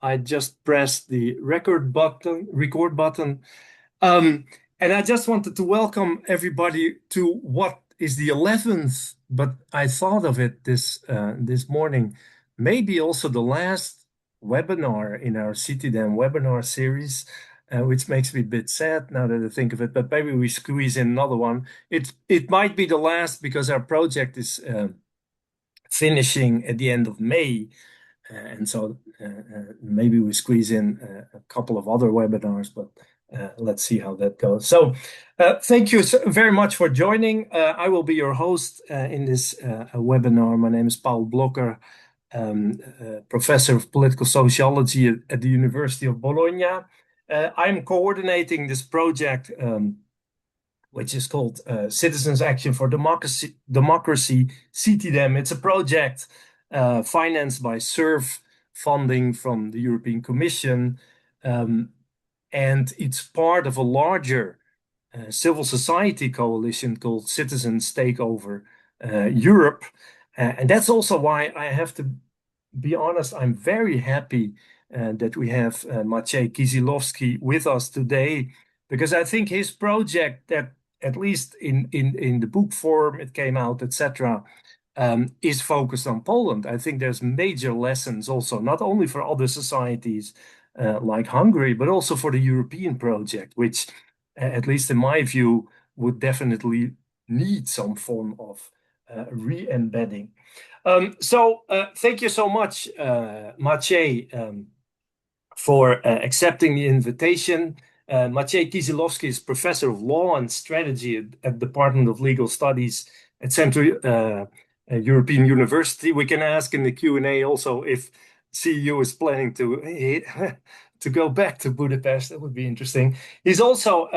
I just pressed the record button. And I just wanted to welcome everybody to what is the 11th, but I thought of it this morning, maybe also the last webinar in our CitiDem webinar series, which makes me a bit sad now that I think of it, but maybe we squeeze in another one. It might be the last because our project is finishing at the end of May. And so maybe we squeeze in a couple of other webinars, but let's see how that goes. So thank you very much for joining. I will be your host in this webinar. My name is Paul Blokker, professor of political sociology at the University of Bologna. I'm coordinating this project, which is called Citizens Action for Democracy, CitiDem. It's a project financed by SURF funding from the European Commission. And it's part of a larger civil society coalition called Citizens Take Over Europe. And that's also why I have to be honest, I'm very happy that we have Maciej Kisilowski with us today, because I think his project, that at least in the book form it came out, etc., is focused on Poland. I think there's major lessons also, not only for other societies like Hungary, but also for the European project, which, at least in my view, would definitely need some form of re-embedding. So thank you so much, Maciej, for accepting the invitation. Maciej Kisilowski is professor of law and strategy at Department of Legal Studies at Central European University. We can ask in the Q&A also if CEU is planning to go back to Budapest. That would be interesting. He's also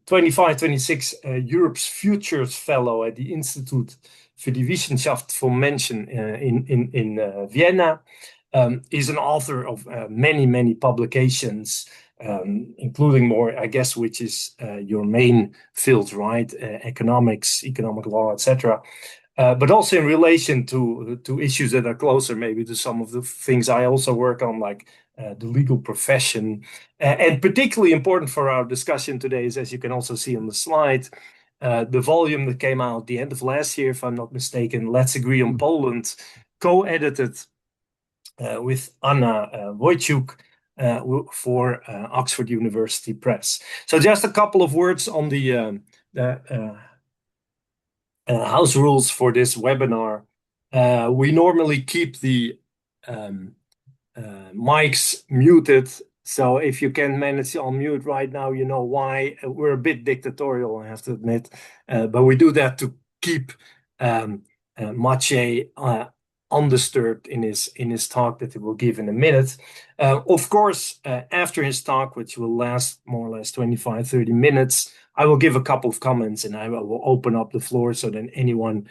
25-26 Europe's Futures Fellow at the Institute für die Wissenschaft von Menschen in Vienna. He's an author of many publications, including more, I guess, which is your main field, right? Economics, economic law, etc. But also in relation to issues that are closer maybe to some of the things I also work on, like the legal profession. And particularly important for our discussion today is, as you can also see on the slide, the volume that came out at the end of last year, if I'm not mistaken, Let's Agree on Poland, co-edited with Anna Wojciuk for Oxford University Press. So just a couple of words on the house rules for this webinar. We normally keep the mics muted, so if you can manage to unmute right now, you know why. We're a bit dictatorial, I have to admit, but we do that to keep Maciej undisturbed in his talk that he will give in a minute. Of course, after his talk, which will last more or less 25-30 minutes, I will give a couple of comments and I will open up the floor so that anyone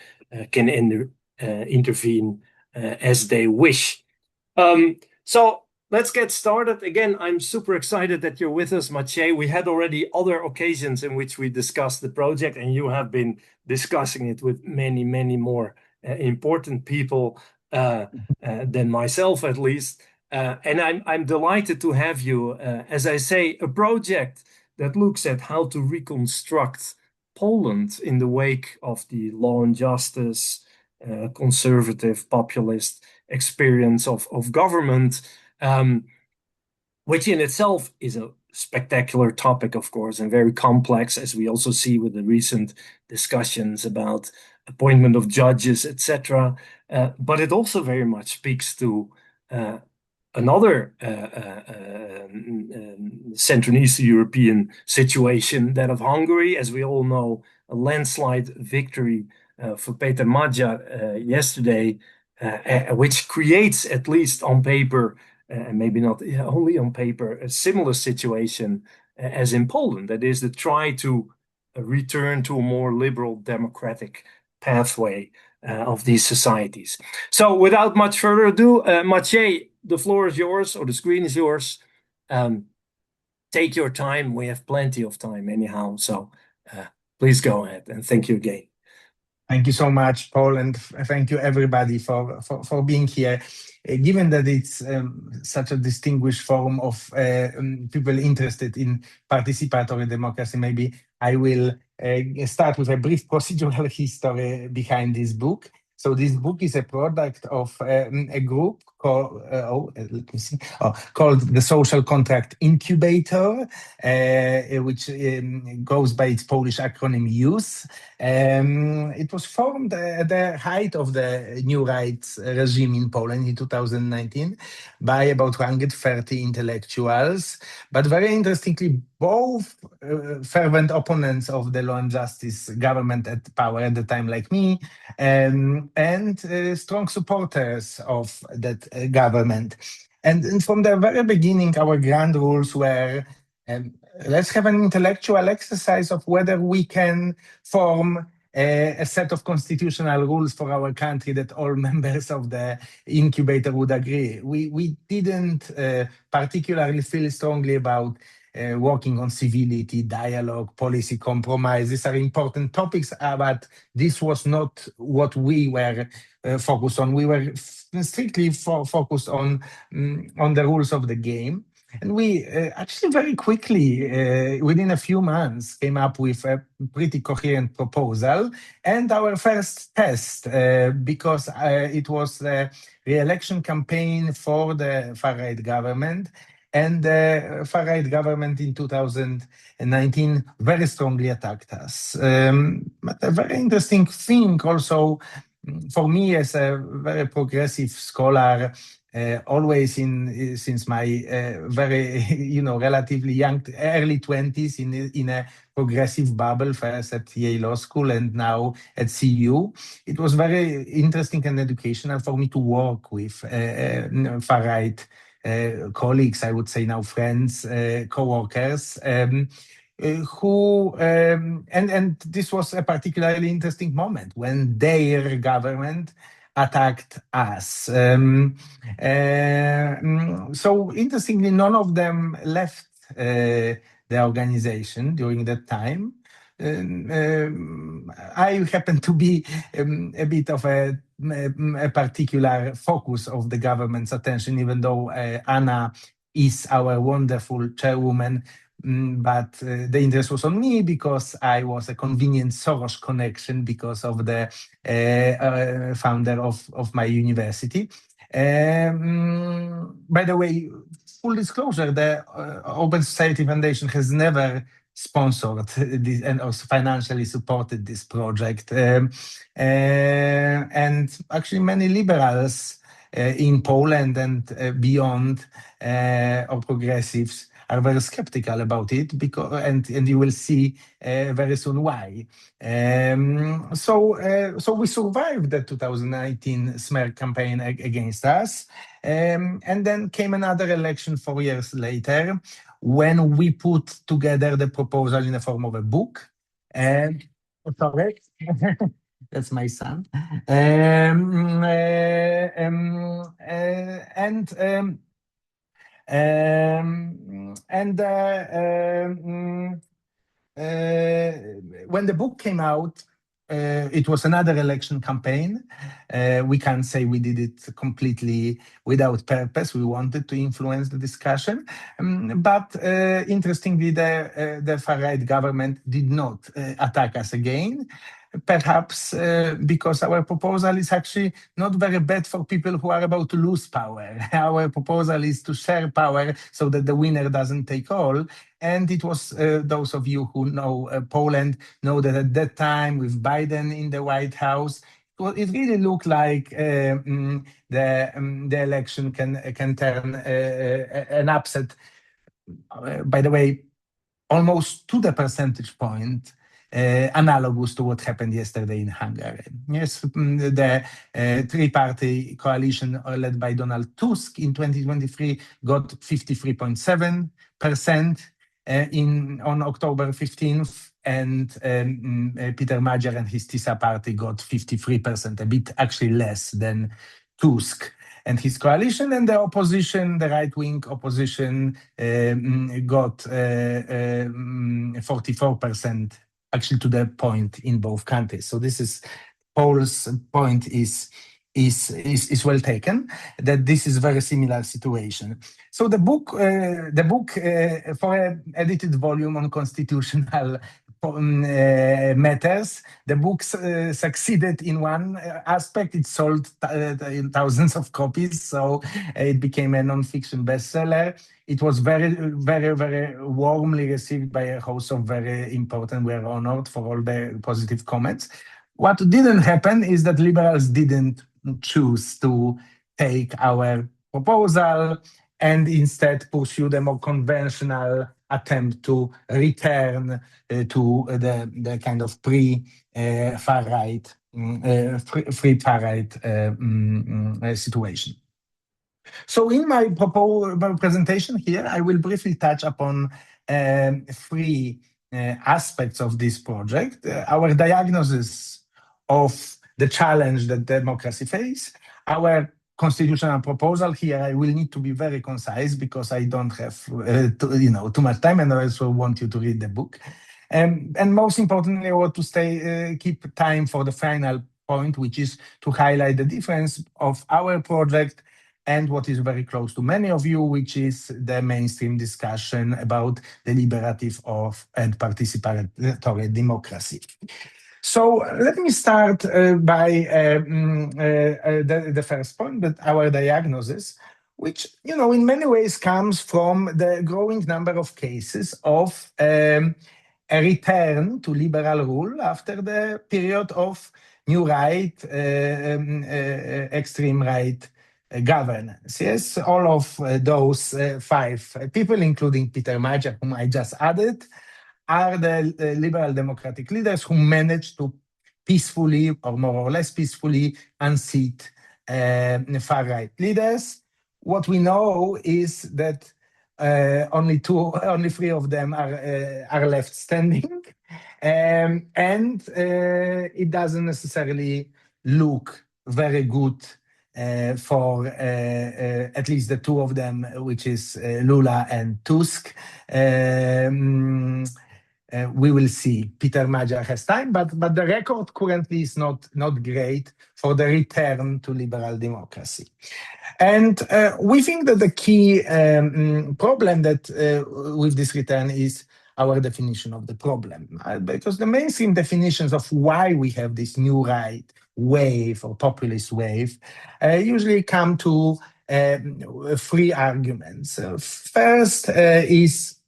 can intervene as they wish. So let's get started. Again, I'm super excited that you're with us, Maciej. We had already other occasions in which we discussed the project, and you have been discussing it with many more important people than myself, at least. And I'm delighted to have you, as I say, a project that looks at how to reconstruct Poland in the wake of the law and justice, conservative, populist experience of government, which in itself is a spectacular topic, of course, and very complex, as we also see with the recent discussions about appointment of judges, etc. But it also very much speaks to another Central and Eastern European situation, that of Hungary. As we all know, a landslide victory for Peter Magyar yesterday, which creates, at least on paper, and maybe not only on paper, a similar situation as in Poland. That is, the try to return to a more liberal democratic pathway of these societies. So without much further ado, Maciej, the floor is yours, or the screen is yours. Take your time. We have plenty of time anyhow. So please go ahead, and thank you again. Thank you so much, Paul, and thank you everybody for being here. Given that it's such a distinguished forum of people interested in participatory democracy, maybe I will start with a brief procedural history behind this book. So this book is a product of a group called, called the Social Contract Incubator, which goes by its Polish acronym YOUth. It was formed at the height of the new rights regime in Poland in 2019 by about 130 intellectuals. But very interestingly, both fervent opponents of the law and justice government at power at the time, like me, and strong supporters of that government. And from the very beginning, our grand rules were, let's have an intellectual exercise of whether we can form a set of constitutional rules for our country that all members of the incubator would agree. We didn't particularly feel strongly about working on civility, dialogue, policy compromise. These are important topics, but this was not what we were focused on. We were strictly focused on the rules of the game. And we actually very quickly, within a few months, came up with a pretty coherent proposal and our first test, because it was the re-election campaign for the far-right government. And the far-right government in 2019 very strongly attacked us. But a very interesting thing also for me as a very progressive scholar, always since my very relatively young early 20s in a progressive bubble, first at Yale Law School and now at CU. It was very interesting and educational for me to work with far right colleagues, I would say now friends, co-workers, who and this was a particularly interesting moment when their government attacked us. So interestingly, none of them left the organization during that time. I happen to be a bit of a particular focus of the government's attention, even though Anna is our wonderful chairwoman. But the interest was on me because I was a convenient Soros connection because of the founder of my university. By the way, full disclosure, the Open Society Foundation has never sponsored this and also financially supported this project. And actually many liberals in Poland and beyond, or progressives, are very skeptical about it because, and you will see very soon why. So we survived the 2019 smear campaign against us, and then came another election 4 years later, when we put together the proposal in the form of a book. And sorry, that's my son. When the book came out, it was another election campaign. We can't say we did it completely without purpose. We wanted to influence the discussion. But interestingly, the far-right government did not attack us again. Perhaps because our proposal is actually not very bad for people who are about to lose power. Our proposal is to share power so that the winner doesn't take all. And it was, those of you who know Poland know that at that time with Biden in the White House, it really looked like the election can turn an upset, by the way, almost to the percentage point, analogous to what happened yesterday in Hungary. Yes, the three-party coalition led by Donald Tusk in 2023 got 53.7% on October 15th, and Peter Madziar and his TISA party got 53%, a bit actually less than Tusk and his coalition, and the opposition, the right-wing opposition, got 44%, actually to the point in both countries. So this is Paul's point is well taken, that this is very similar situation. So the book for an edited volume on constitutional matters, the book succeeded in one aspect. It sold thousands of copies, so it became a non-fiction bestseller. It was very, very, very warmly received by a host of very important. We are honored for all the positive comments. What didn't happen is that liberals didn't choose to take our proposal and instead pursue the more conventional attempt to return to the kind of far right, free far right situation. So in my presentation here, I will briefly touch upon three aspects of this project. Our diagnosis of the challenge that democracy faces, our constitutional proposal. Here I will need to be very concise because I don't have too much time, and I also want you to read the book. And most importantly, I want to keep time for the final point, which is to highlight the difference of our project and what is very close to many of you, which is the mainstream discussion about deliberative and participatory democracy. So let me start by the first point, that our diagnosis, which in many ways comes from the growing number of cases of a return to liberal rule after the period of new right, extreme right governance. Yes, all of those five people, including Peter Maciej, whom I just added, are the liberal democratic leaders who managed to peacefully, or more or less peacefully, unseat far-right leaders. What we know is that only three of them are left standing, and it doesn't necessarily look very good for at least the two of them, which is Lula and Tusk. We will see. Peter Maciej has time, but the record currently is not great for the return to liberal democracy. And we think that the key problem that with this return is our definition of the problem, because the mainstream definitions of why we have this new right wave or populist wave usually come to three arguments. First is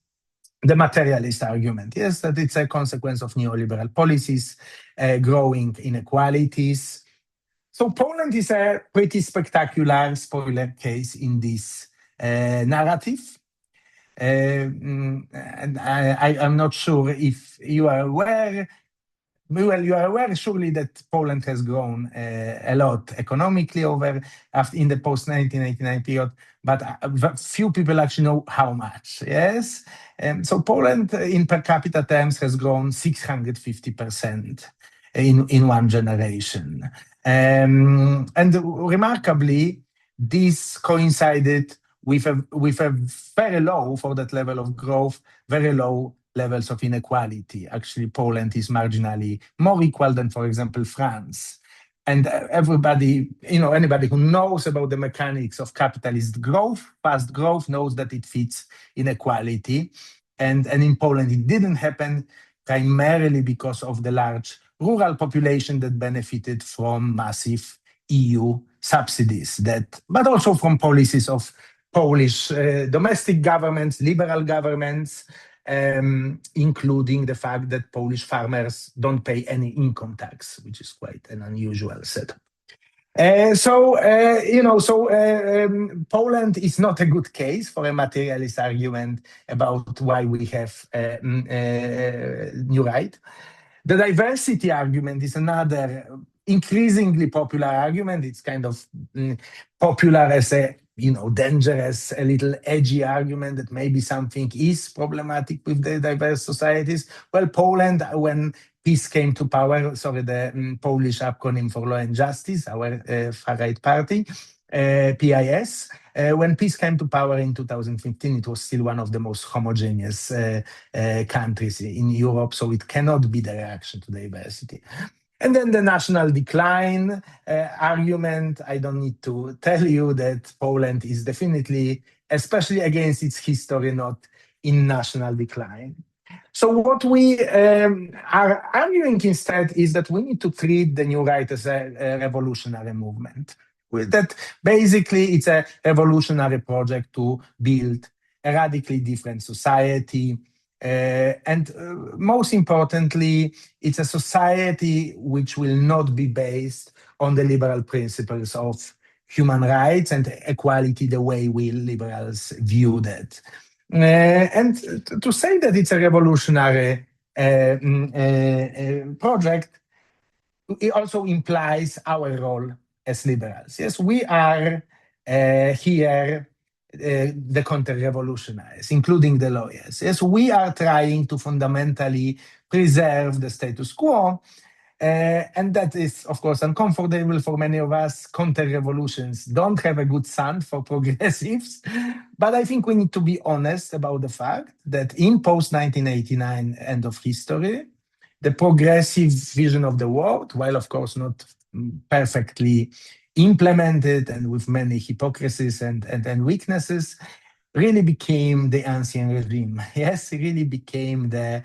the materialist argument, yes, that it's a consequence of neoliberal policies, growing inequalities. So Poland is a pretty spectacular spoiler case in this narrative. And I'm not sure if you are aware. Well, you are aware surely that Poland has grown a lot economically in the post-1989 period, but few people actually know how much, yes? So Poland, in per capita terms, has grown 650% in one generation. And remarkably, this coincided with a very low, for that level of growth, very low levels of inequality. Actually, Poland is marginally more equal than, for example, France. And everybody, anybody who knows about the mechanics of capitalist growth, fast growth, knows that it fits inequality. And in Poland, it didn't happen primarily because of the large rural population that benefited from massive EU subsidies, but also from policies of Polish domestic governments, liberal governments, including the fact that Polish farmers don't pay any income tax, which is quite an unusual setup. Poland is not a good case for a materialist argument about why we have new right. The diversity argument is another increasingly popular argument. It's kind of popular as a dangerous, a little edgy argument that maybe something is problematic with the diverse societies. Well, Poland, when PiS came to power, the Polish acronym for Law and Justice, our far-right party, PIS, when PiS came to power in 2015, it was still one of the most homogeneous countries in Europe, so it cannot be the reaction to diversity. And then the national decline argument. I don't need to tell you that Poland is definitely, especially against its history, not in national decline. So what we are arguing instead is that we need to treat the new right as a revolutionary movement. That basically it's a revolutionary project to build a radically different society. And most importantly, it's a society which will not be based on the liberal principles of human rights and equality the way we liberals view that. And to say that it's a revolutionary project, it also implies our role as liberals. Yes, we are here the counter-revolutionaries, including the lawyers. Yes, we are trying to fundamentally preserve the status quo, and that is, of course, uncomfortable for many of us. Counter-revolutions don't have a good sound for progressives, but I think we need to be honest about the fact that in post-1989 end of history, the progressive vision of the world, while of course not perfectly implemented and with many hypocrisies and weaknesses, really became the ancien regime. Yes, it really became the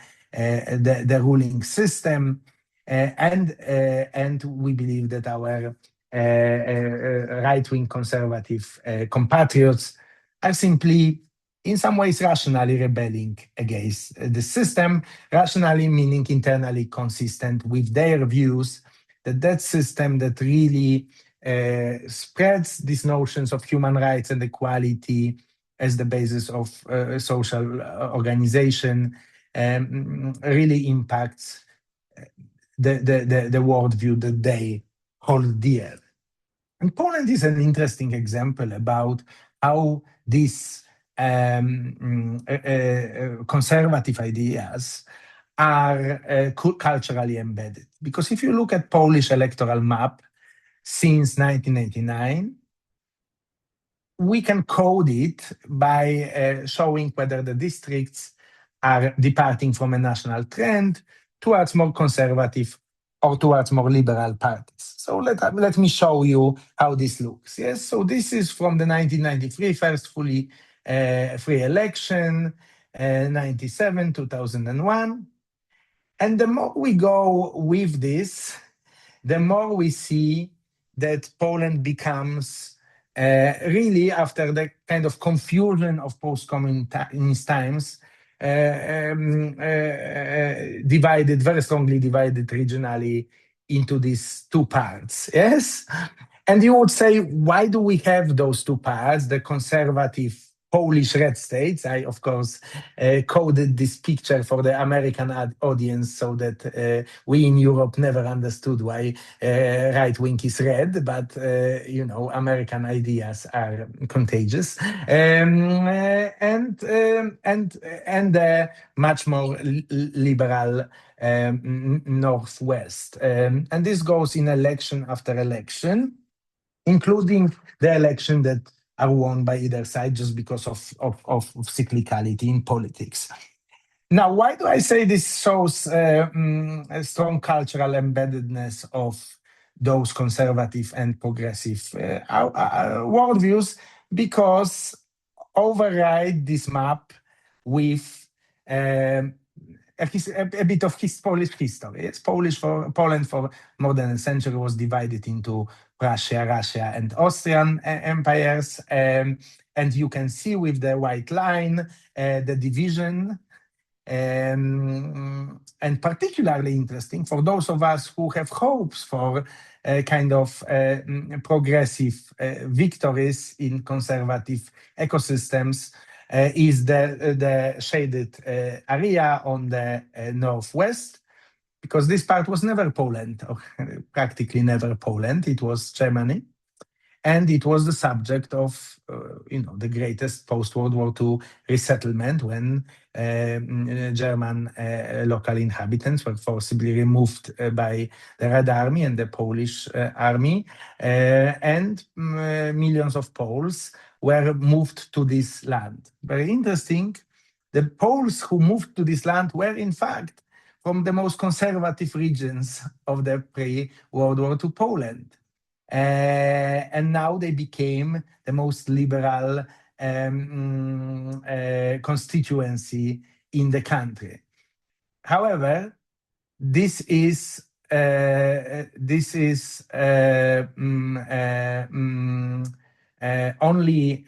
ruling system, and we believe that our right-wing conservative compatriots are simply, in some ways, rationally rebelling against the system, rationally meaning internally consistent with their views that system that really spreads these notions of human rights and equality as the basis of social organization really impacts the worldview that they hold dear. And Poland is an interesting example about how these conservative ideas are culturally embedded. Because if you look at Polish electoral map since 1989, we can code it by showing whether the districts are departing from a national trend towards more conservative or towards more liberal parties. So let me show you how this looks. Yes, so this is from the 1993 first fully free election, 97, 2001. And the more we go with this, the more we see that Poland becomes really, after the kind of confusion of post-communist times, divided, very strongly divided regionally into these two parts. Yes? And you would say, why do we have those two parts, the conservative Polish red states? I, of course, coded this picture for the American audience so that we in Europe never understood why right-wing is red, but, American ideas are contagious. And much more liberal Northwest. And this goes in election after election, including the election that are won by either side just because of cyclicality in politics. Now, why do I say this shows a strong cultural embeddedness of those conservative and progressive worldviews? Because override this map with a bit of Polish history. It's Poland for more than a century was divided into Russia, and Austrian empires. And you can see with the white line the division. And particularly interesting for those of us who have hopes for kind of progressive victories in conservative ecosystems is the shaded area on the northwest, because this part was never Poland, or practically never Poland. It was Germany. And it was the subject of, the greatest post-World War II resettlement when German local inhabitants were forcibly removed by the Red Army and the Polish army, and millions of Poles were moved to this land. Very interesting. The Poles who moved to this land were, in fact, from the most conservative regions of the pre-World War II Poland. And now they became the most liberal constituency in the country. However, this is only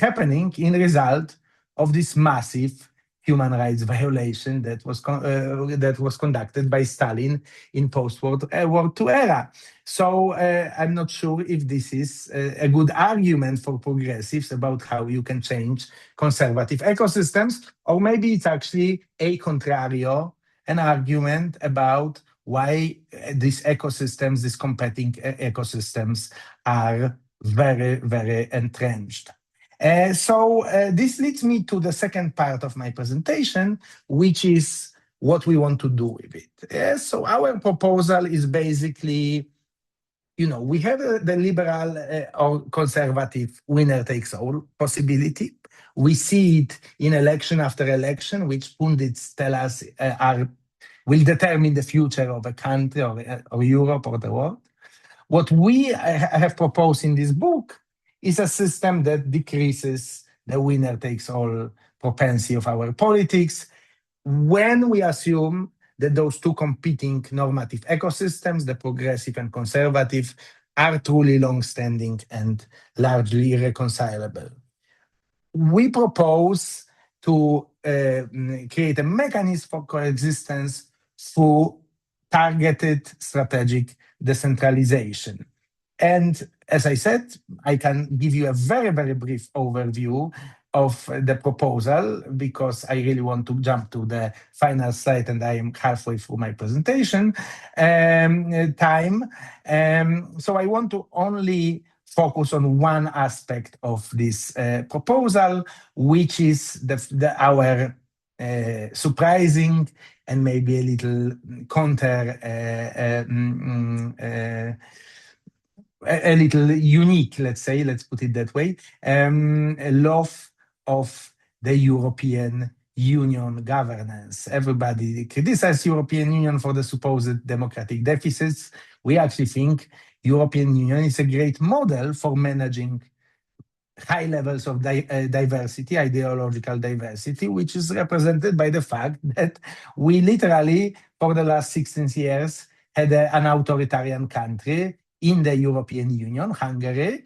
happening in result of this massive human rights violation that was conducted by Stalin in post-World War II era. So I'm not sure if this is a good argument for progressives about how you can change conservative ecosystems, or maybe it's actually a contrario, an argument about why these ecosystems, these competing ecosystems, are very, very entrenched. So this leads me to the second part of my presentation, which is what we want to do with it. So our proposal is basically, we have the liberal or conservative winner takes all possibility. We see it in election after election, which pundits tell us will determine the future of a country or Europe or the world. What we have proposed in this book is a system that decreases the winner takes all propensity of our politics when we assume that those two competing normative ecosystems, the progressive and conservative, are truly long-standing and largely irreconcilable. We propose to create a mechanism for coexistence through targeted strategic decentralization. And as I said, I can give you a very, very brief overview of the proposal because I really want to jump to the final slide and I am halfway through my presentation time. So I want to only focus on one aspect of this proposal, which is our surprising and maybe a little a little unique, let's put it that way, love of the European Union governance. Everybody criticizes European Union for the supposed democratic deficits. We actually think European Union is a great model for managing high levels of diversity, ideological diversity, which is represented by the fact that we literally, for the last 16 years, had an authoritarian country in the European Union, Hungary,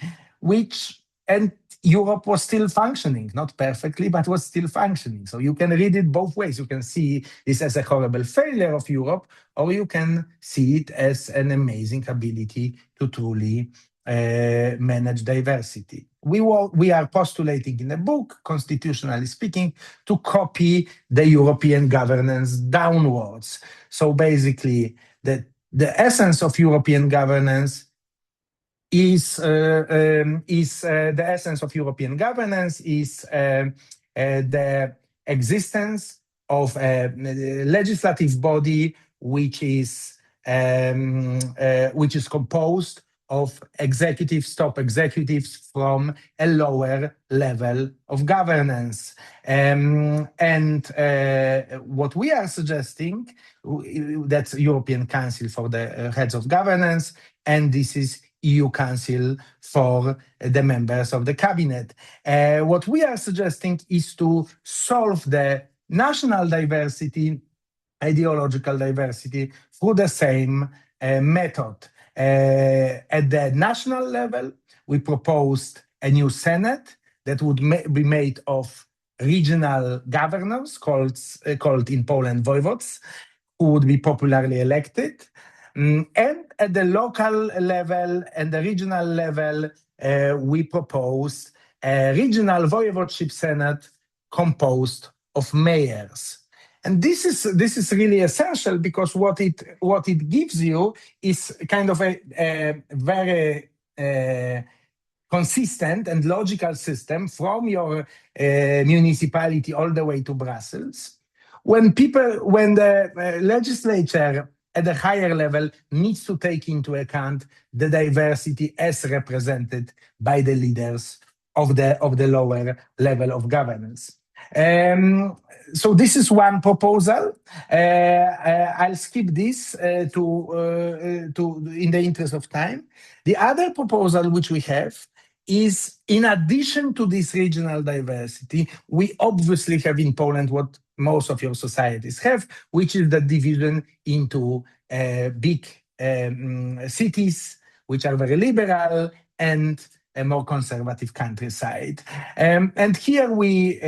and Europe was still functioning, not perfectly, but was still functioning. So you can read it both ways. You can see this as a horrible failure of Europe, or you can see it as an amazing ability to truly manage diversity. We are postulating in the book, constitutionally speaking, to copy the European governance downwards. So basically, the essence of European governance is the existence of a legislative body which is composed of top executives from a lower level of governance. What we are suggesting, that's European Council for the heads of governance, and this is EU Council for the members of the cabinet. What we are suggesting is to solve the national diversity, ideological diversity, through the same method. At the national level, we proposed a new Senate that would be made of regional governors called in Poland voivods, who would be popularly elected. And at the local level and the regional level, we proposed a regional voivodeship senate composed of mayors. And this is really essential because what it gives you is kind of a very consistent and logical system from your municipality all the way to Brussels. When the legislature at a higher level needs to take into account the diversity as represented by the leaders of the lower level of governance. So this is one proposal. I'll skip this in the interest of time. The other proposal which we have is, in addition to this regional diversity, we obviously have in Poland what most of your societies have, which is the division into big cities, which are very liberal, and a more conservative countryside. And here we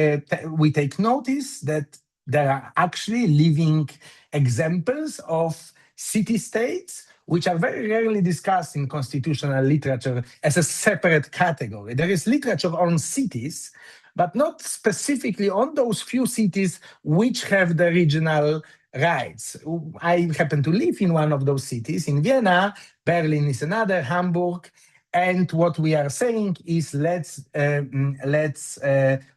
take notice that there are actually living examples of city-states which are very rarely discussed in constitutional literature as a separate category. There is literature on cities, but not specifically on those few cities which have the regional rights. I happen to live in one of those cities, in Vienna. Berlin is another, Hamburg. And what we are saying is let's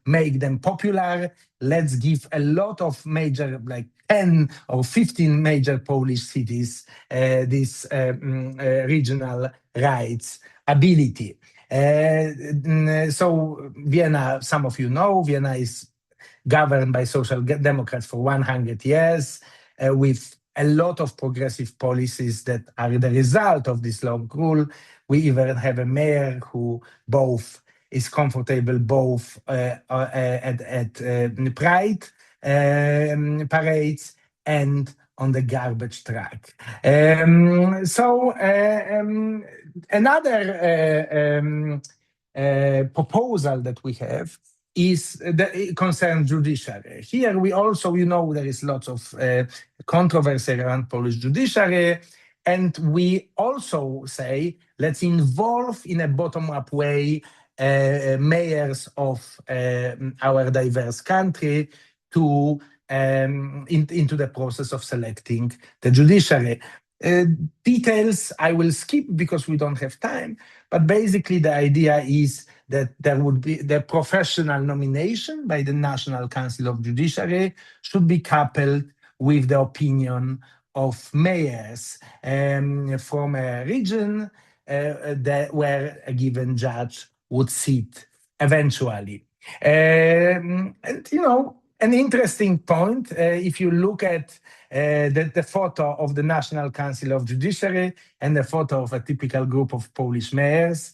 make them popular. Let's give a lot of major, like 10 or 15 major Polish cities, this regional rights ability. So Vienna, some of you know, Vienna is governed by Social Democrats for 100 years, with a lot of progressive policies that are the result of this long rule. We even have a mayor who both is comfortable both at Pride parades and on the garbage truck. Another proposal that we have is that concerns judiciary. Here we also, there is lots of controversy around Polish judiciary, and we also say, let's involve in a bottom-up way mayors of our diverse country to into the process of selecting the judiciary. Details I will skip because we don't have time, but basically the idea is that there would be the professional nomination by the National Council of Judiciary should be coupled with the opinion of mayors from a region where a given judge would sit eventually. And an interesting point, if you look at the photo of the National Council of Judiciary and the photo of a typical group of Polish mayors,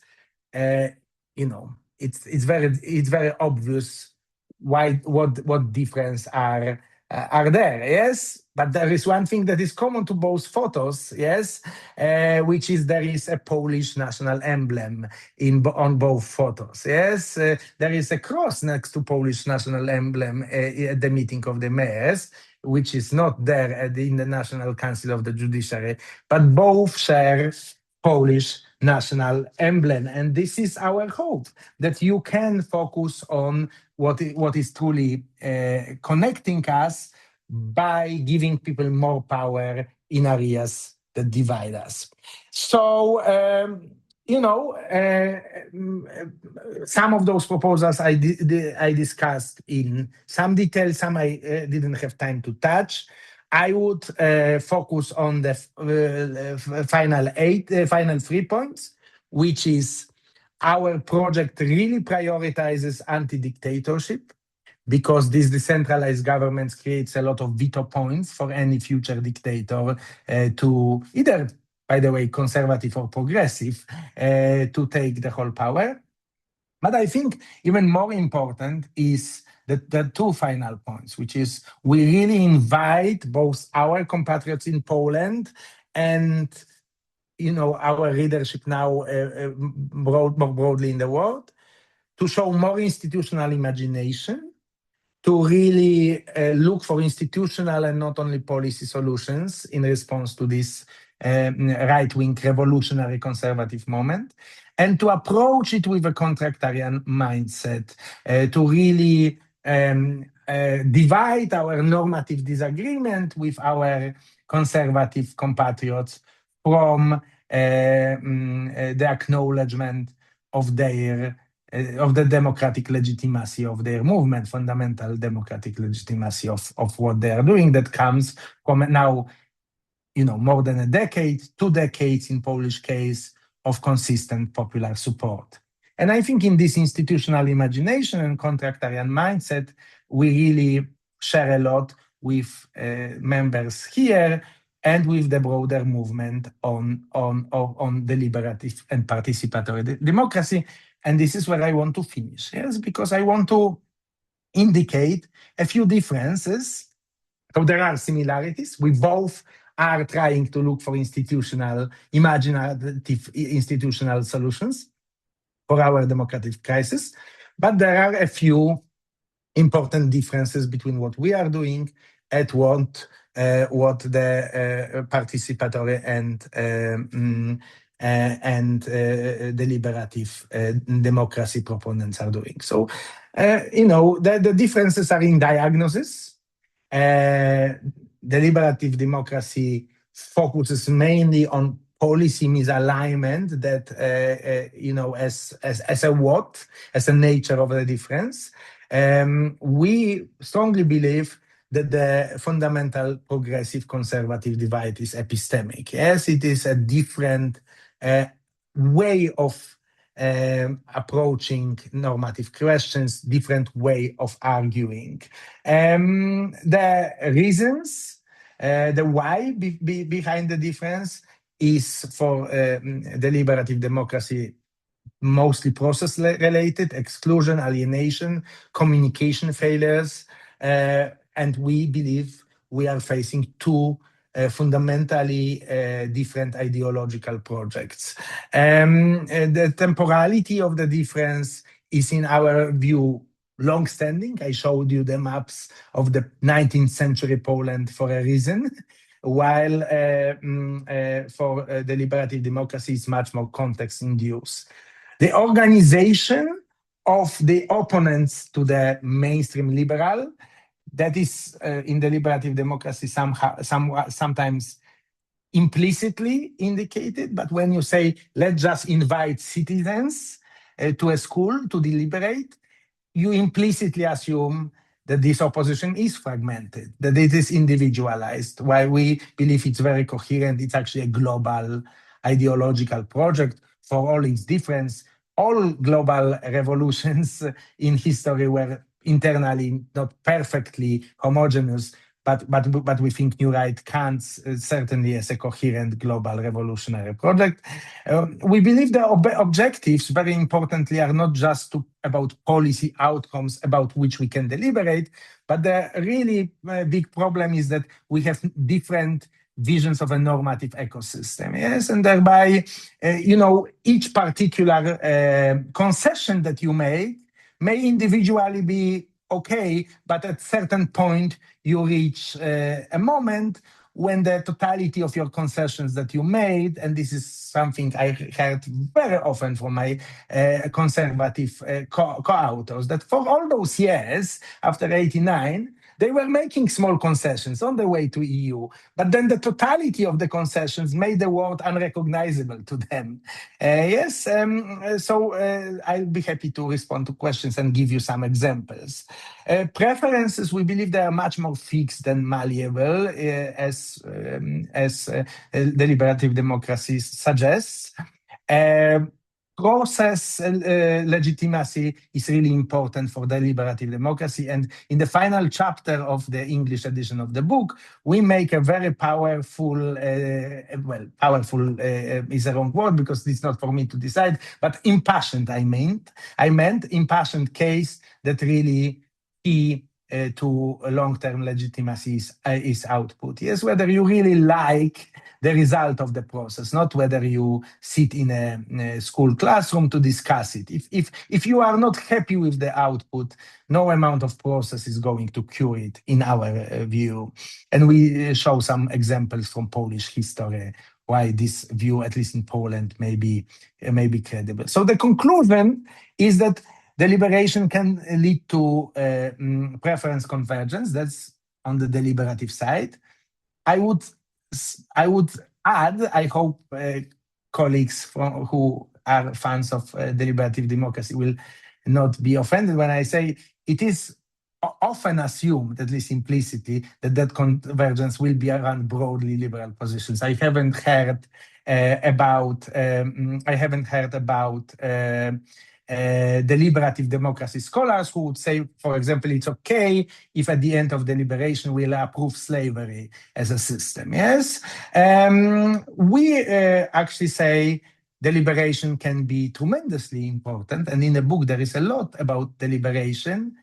it's very obvious what difference are there, yes? But there is one thing that is common to both photos, yes, which is there is a Polish national emblem on both photos, yes? There is a cross next to Polish national emblem at the meeting of the mayors, which is not there in the National Council of the Judiciary, but both share Polish national emblem. And this is our hope, that you can focus on what is truly connecting us by giving people more power in areas that divide us. So, some of those proposals I discussed in some detail, some I didn't have time to touch. I would focus on the final 3 points, which is our project really prioritizes anti-dictatorship, because this decentralized government creates a lot of veto points for any future dictator to either, by the way, conservative or progressive, to take the whole power. But I think even more important is the 2 final points, which is we really invite both our compatriots in Poland and our leadership now more broadly in the world to show more institutional imagination, to really look for institutional and not only policy solutions in response to this right-wing revolutionary conservative moment, and to approach it with a contractarian mindset, to really divide our normative disagreement with our conservative compatriots from the acknowledgement of their of the democratic legitimacy of their movement, fundamental democratic legitimacy of what they are doing, that comes from now, more than a decade, 2 decades in Polish case, of consistent popular support. And I think in this institutional imagination and contractarian mindset, we really share a lot with members here and with the broader movement on deliberative and participatory democracy. And this is where I want to finish, yes, because I want to indicate a few differences. So there are similarities. We both are trying to look for imaginative institutional solutions for our democratic crisis, but there are a few important differences between what we are doing and what the participatory and deliberative democracy proponents are doing. So, the differences are in diagnosis. Deliberative democracy focuses mainly on policy misalignment that, as a nature of the difference. We strongly believe that the fundamental progressive conservative divide is epistemic. Yes, it is a different way of approaching normative questions, different way of arguing. The reasons, the why behind the difference is for deliberative democracy mostly process related, exclusion, alienation, communication failures, and we believe we are facing two fundamentally different ideological projects. The temporality of the difference is, in our view, long-standing. I showed you the maps of the 19th century Poland for a reason, while for deliberative democracy is much more context-induced. The organization of the opponents to the mainstream liberal, that is in deliberative democracy sometimes implicitly indicated, but when you say, let's just invite citizens to a school to deliberate, you implicitly assume that this opposition is fragmented, that it is individualized. While we believe it's very coherent, it's actually a global ideological project for all its difference. All global revolutions in history were internally not perfectly homogeneous, but we think New Right counts certainly as a coherent global revolutionary project. We believe the objectives, very importantly, are not just about policy outcomes about which we can deliberate, but the really big problem is that we have different visions of a normative ecosystem, yes, and thereby, each particular concession that you make may individually be okay, but at certain point you reach a moment when the totality of your concessions that you made, and this is something I heard very often from my conservative co-authors, that for all those years after 89, they were making small concessions on the way to EU, but then the totality of the concessions made the world unrecognizable to them. So I'll be happy to respond to questions and give you some examples. Preferences, we believe they are much more fixed than malleable, as deliberative democracy suggests. Process legitimacy is really important for deliberative democracy. And in the final chapter of the English edition of the book, we make a very powerful, powerful is a wrong word because it's not for me to decide, but impassioned, I meant impassioned case that really key to long-term legitimacy is output. Yes, whether you really like the result of the process, not whether you sit in a school classroom to discuss it. If you are not happy with the output, no amount of process is going to cure it, in our view. And we show some examples from Polish history why this view, at least in Poland, may be credible. So the conclusion is that deliberation can lead to preference convergence. That's on the deliberative side. I would add, I hope colleagues who are fans of deliberative democracy will not be offended when I say it is often assumed, at least implicitly, that convergence will be around broadly liberal positions. I haven't heard about deliberative democracy scholars who would say, for example, it's okay if at the end of deliberation we'll approve slavery as a system. Yes, we actually say deliberation can be tremendously important, and in the book there is a lot about deliberation,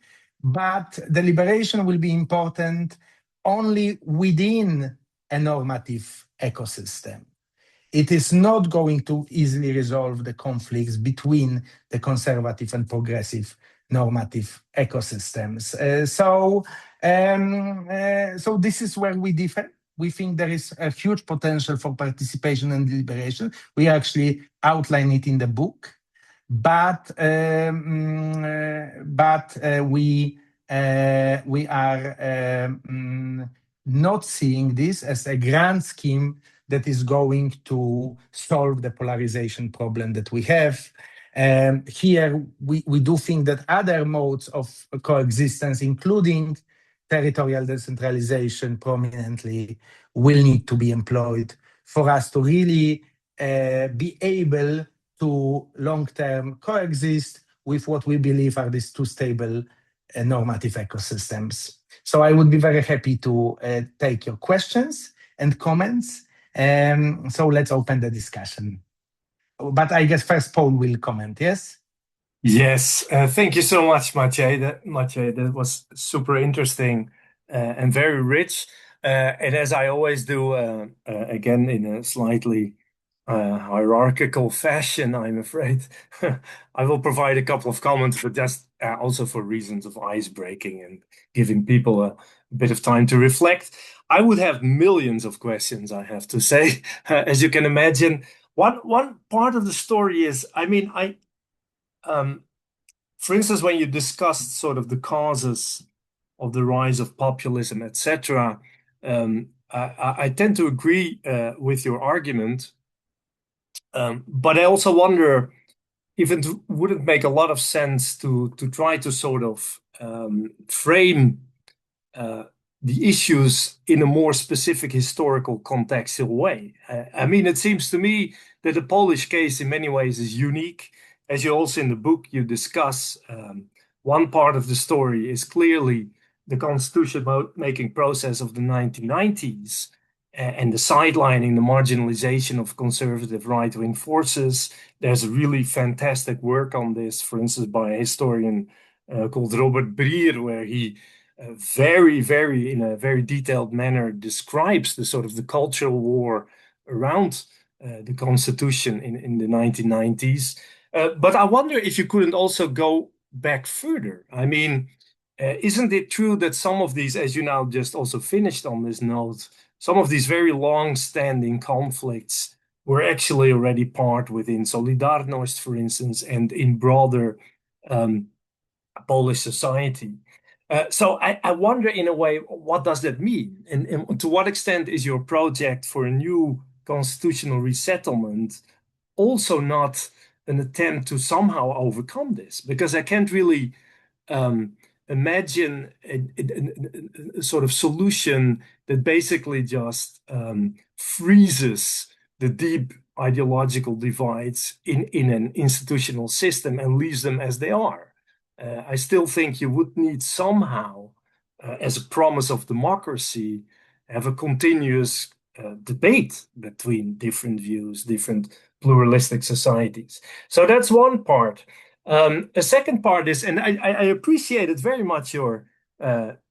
but deliberation will be important only within a normative ecosystem. It is not going to easily resolve the conflicts between the conservative and progressive normative ecosystems. So this is where we differ. We think there is a huge potential for participation and deliberation. We actually outline it in the book, but we are not seeing this as a grand scheme that is going to solve the polarization problem that we have. Here, we do think that other modes of coexistence, including territorial decentralization prominently, will need to be employed for us to really be able to long-term coexist with what we believe are these two stable normative ecosystems. So I would be very happy to take your questions and comments. So let's open the discussion. But I guess first Paul will comment, yes? Yes, thank you so much, Maciej. That was super interesting and very rich. And as I always do, again, in a slightly hierarchical fashion, I'm afraid, I will provide a couple of comments, but just also for reasons of ice breaking and giving people a bit of time to reflect. I would have millions of questions, I have to say, as you can imagine. One part of the story is, for instance, when you discussed sort of the causes of the rise of populism, etc., I tend to agree with your argument, but I also wonder if it wouldn't make a lot of sense to try to sort of frame the issues in a more specific historical contextual way. It seems to me that the Polish case in many ways is unique. As you also in the book, you discuss one part of the story is clearly the constitution-making process of the 1990s and the sidelining, the marginalization of conservative right-wing forces. There's really fantastic work on this, for instance, by a historian called Robert Brier, where he in a very detailed manner describes the sort of the cultural war around the Constitution in the 1990s. But I wonder if you couldn't also go back further. Isn't it true that some of these, as you now just also finished on this note, some of these very long-standing conflicts were actually already part within Solidarność, for instance, and in broader Polish society? So I wonder, in a way, what does that mean? And to what extent is your project for a new constitutional resettlement also not an attempt to somehow overcome this? Because I can't really imagine a sort of solution that basically just freezes the deep ideological divides in an institutional system and leaves them as they are. I still think you would need somehow, as a promise of democracy, have a continuous debate between different views, different pluralistic societies. So that's one part. A second part is, and I appreciated very much your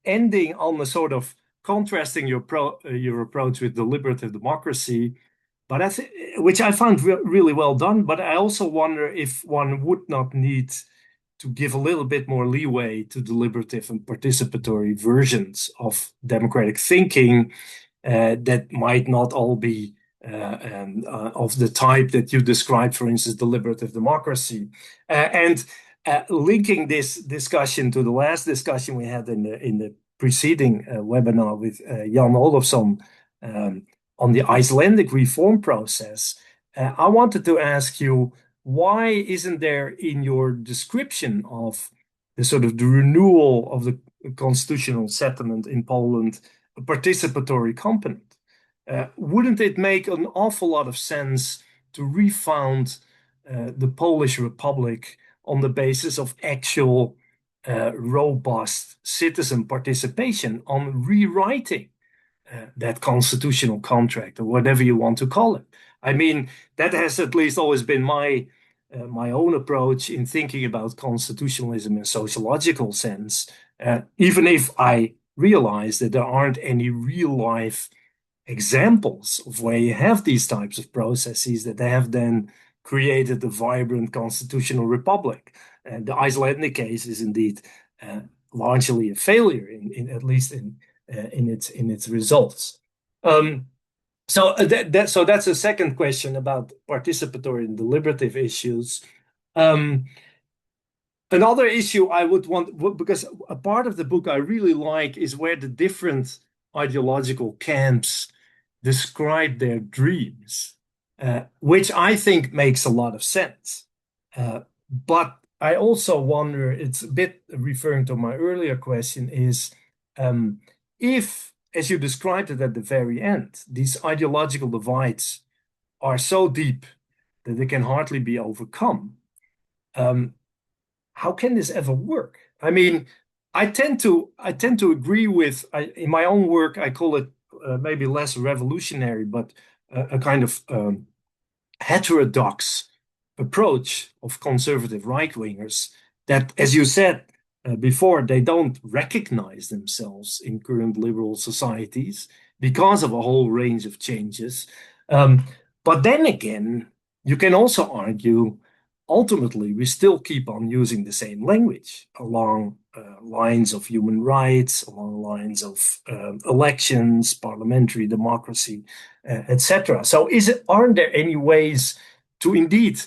ending on the sort of contrasting your approach with deliberative democracy, but which I found really well done. But I also wonder if one would not need to give a little bit more leeway to deliberative and participatory versions of democratic thinking that might not all be of the type that you described, for instance, deliberative democracy. And linking this discussion to the last discussion we had in the preceding webinar with Jan Olofsson on the Icelandic reform process, I wanted to ask you, why isn't there in your description of the sort of the renewal of the constitutional settlement in Poland a participatory component? Wouldn't it make an awful lot of sense to refound the Polish Republic on the basis of actual robust citizen participation on rewriting that constitutional contract, or whatever you want to call it. I mean, that has at least always been my own approach in thinking about constitutionalism in a sociological sense, even if I realize that there aren't any real life examples of where you have these types of processes that have then created a vibrant constitutional republic. And the Icelandic case is indeed largely a failure, at least in its results. So that's a second question about participatory and deliberative issues. Another issue I would want, because a part of the book I really like is where the different ideological camps describe their dreams, which I think makes a lot of sense. But I also wonder, it's a bit referring to my earlier question, is if, as you described it at the very end, these ideological divides are so deep that they can hardly be overcome, how can this ever work? I mean, I tend to agree with, in my own work, I call it maybe less revolutionary, but a kind of heterodox approach of conservative right-wingers that, as you said before, they don't recognize themselves in current liberal societies because of a whole range of changes. But then again, you can also argue, ultimately, we still keep on using the same language along lines of human rights, along lines of elections, parliamentary democracy, etc. So aren't there any ways to indeed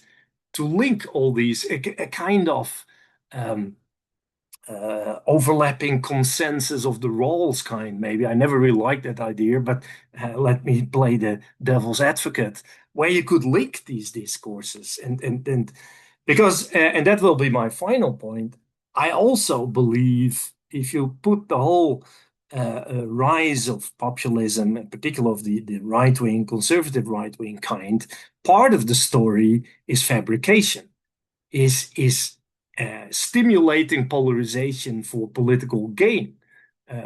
to link all these, a kind of overlapping consensus of the roles kind, maybe? I never really liked that idea, but let me play the devil's advocate, where you could link these discourses and because, and that will be my final point, I also believe if you put the whole rise of populism, in particular of the right-wing, conservative right-wing kind, part of the story is fabrication, is stimulating polarization for political gain,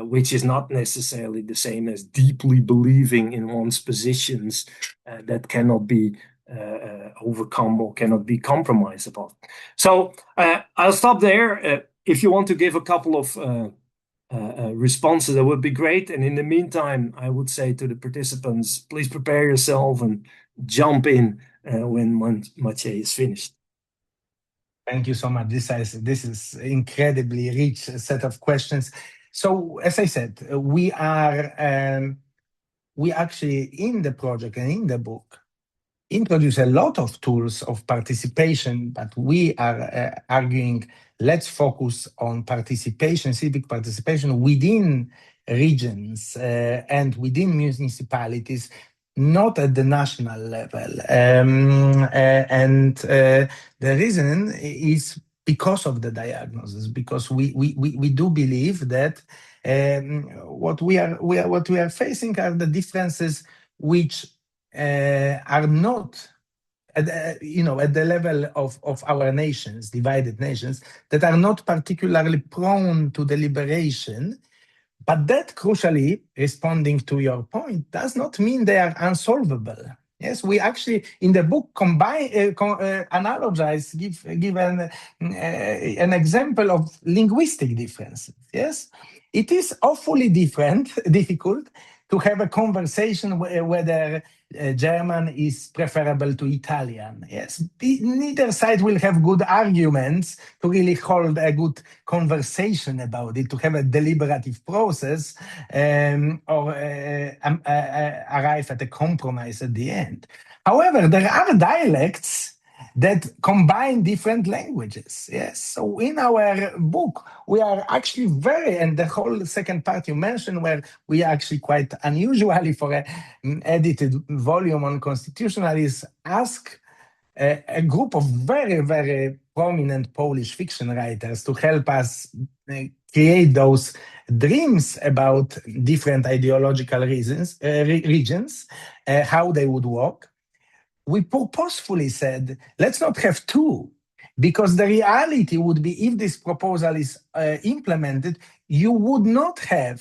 which is not necessarily the same as deeply believing in one's positions that cannot be overcome or cannot be compromised upon. So I'll stop there. If you want to give a couple of responses, that would be great. And in the meantime, I would say to the participants, please prepare yourself and jump in when Maciej is finished. Thank you so much. This is incredibly rich set of questions. So, as I said, we actually in the project and in the book introduce a lot of tools of participation, but we are arguing, let's focus on participation, civic participation within regions and within municipalities, not at the national level. The reason is because of the diagnosis, because we do believe that what we are facing are the differences which are not at the level of our nations, divided nations, that are not particularly prone to deliberation. But that, crucially, responding to your point, does not mean they are unsolvable. Yes, we actually, in the book, analogize, give an example of linguistic differences. Yes, it is awfully difficult to have a conversation whether German is preferable to Italian. Yes, neither side will have good arguments to really hold a good conversation about it, to have a deliberative process or arrive at a compromise at the end. However, there are dialects that combine different languages. Yes. So in our book, we are actually and the whole second part you mentioned, where we are actually quite unusually for an edited volume on constitutionalists, ask a group of very, very prominent Polish fiction writers to help us create those dreams about different ideological regions, how they would work. We purposefully said, let's not have two. Because the reality would be, if this proposal is implemented, you would not have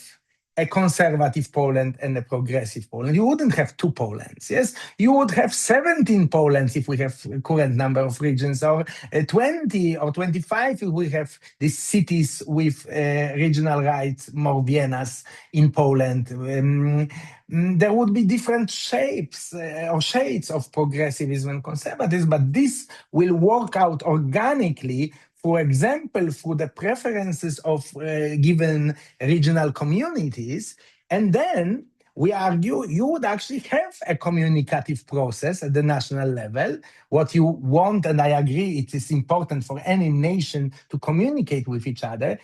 a conservative Poland and a progressive Poland. You wouldn't have two Polands, yes? You would have 17 Polands if we have a current number of regions, or 20 or 25 if we have these cities with regional rights, more Viennas in Poland. There would be different shapes or shades of progressivism and conservatism, but this will work out organically, for example, through the preferences of given regional communities. And then we argue you would actually have a communicative process at the national level. What you want, and I agree, it is important for any nation to communicate with each other.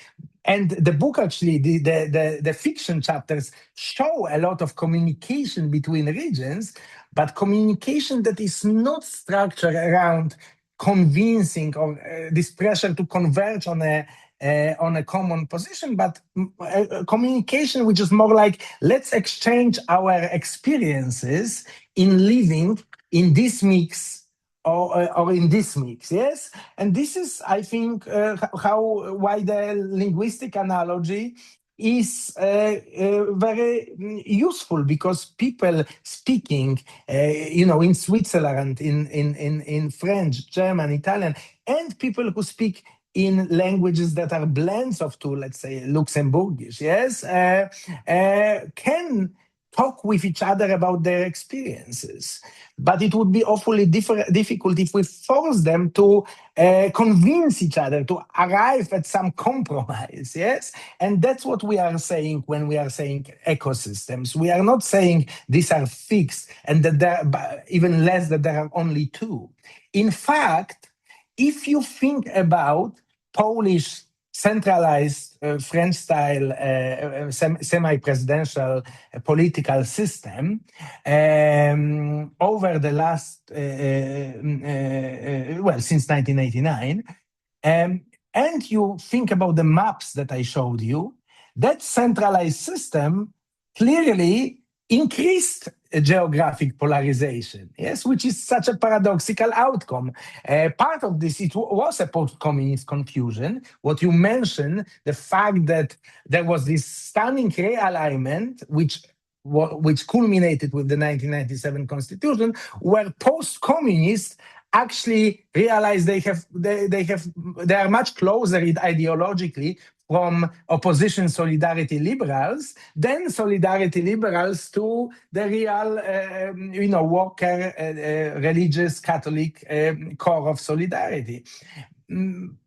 And the book, actually, the fiction chapters show a lot of communication between regions, but communication that is not structured around convincing, or this pressure to converge on a common position, but communication which is more like, let's exchange our experiences in living in this mix, or in this mix, yes? And this is, I think, why the linguistic analogy is very useful, because people speaking, in Switzerland, in French, German, Italian, and people who speak in languages that are blends of two, let's say Luxembourgish, yes, can talk with each other about their experiences. But it would be awfully difficult if we force them to convince each other to arrive at some compromise, yes? And that's what we are saying when we are saying ecosystems. We are not saying these are fixed, and that there, even less that there are only two. In fact, if you think about Polish centralized French-style semi-presidential political system over the last, since 1989, and you think about the maps that I showed you, that centralized system clearly increased geographic polarization, yes, which is such a paradoxical outcome. Part of this, it was a post-communist confusion. What you mentioned, the fact that there was this stunning realignment, which culminated with the 1997 constitution, where post-communists actually realize they are much closer ideologically from opposition solidarity liberals than solidarity liberals to the real, worker, religious Catholic core of solidarity.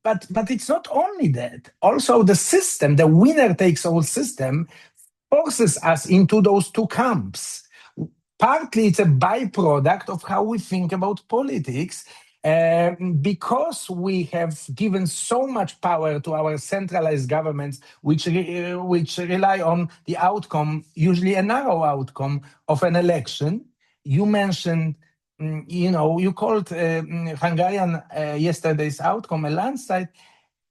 But it's not only that. Also, the system, the winner-takes-all system, forces us into those two camps. Partly, it's a byproduct of how we think about politics. Because we have given so much power to our centralized governments, which rely on the outcome, usually a narrow outcome of an election. You mentioned, you called Hungarian yesterday's outcome a landslide.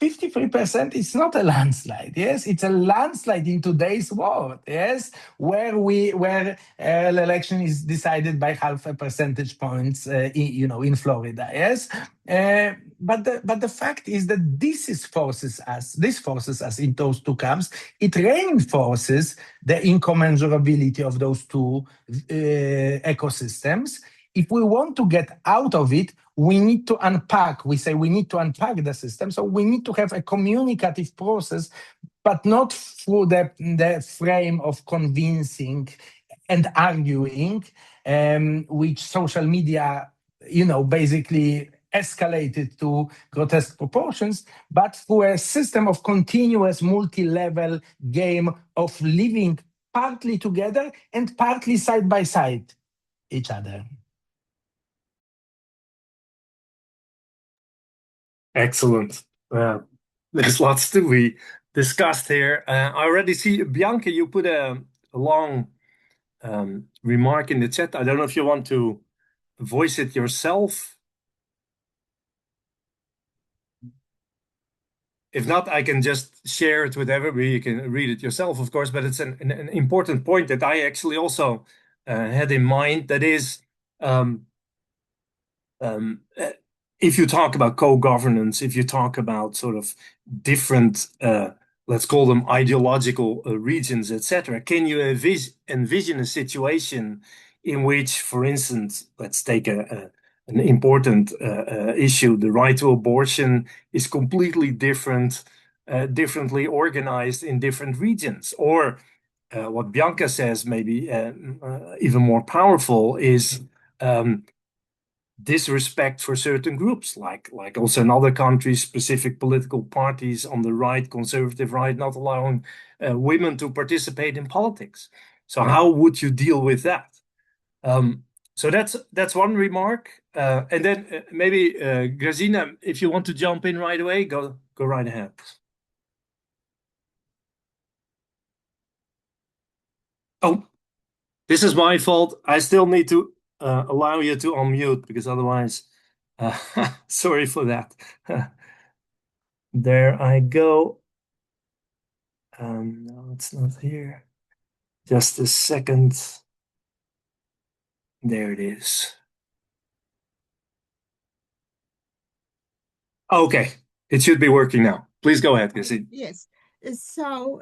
53% is not a landslide, yes? It's a landslide in today's world, yes? Where the election is decided by half a percentage points, in Florida, yes? But the fact is that this forces us in those two camps. It reinforces the incommensurability of those two ecosystems. If we want to get out of it, we need to unpack. We say we need to unpack the system. So we need to have a communicative process, but not through the frame of convincing and arguing, which social media, basically escalated to grotesque proportions, but through a system of continuous multi-level game of living partly together and partly side by side each other. Excellent. There's lots to be discussed here. I already see, Bianca, you put a long remark in the chat. I don't know if you want to voice it yourself. If not, I can just share it with everybody. You can read it yourself, of course, but it's an important point that I actually also had in mind. That is, if you talk about co-governance, if you talk about sort of different, let's call them ideological regions, etc., can you envision a situation in which, for instance, let's take an important issue, the right to abortion is completely differently organized in different regions, or what Bianca says, maybe even more powerful, is disrespect for certain groups, like also in other countries, specific political parties on the right, conservative right, not allowing women to participate in politics. So how would you deal with that? So that's one remark. And then maybe Grazina, if you want to jump in right away, go right ahead. Oh, this is my fault. I still need to allow you to unmute, because otherwise, sorry for that. There I go. No, it's not here. Just a second. There it is. Okay, it should be working now. Please go ahead, Cassie. Yes. So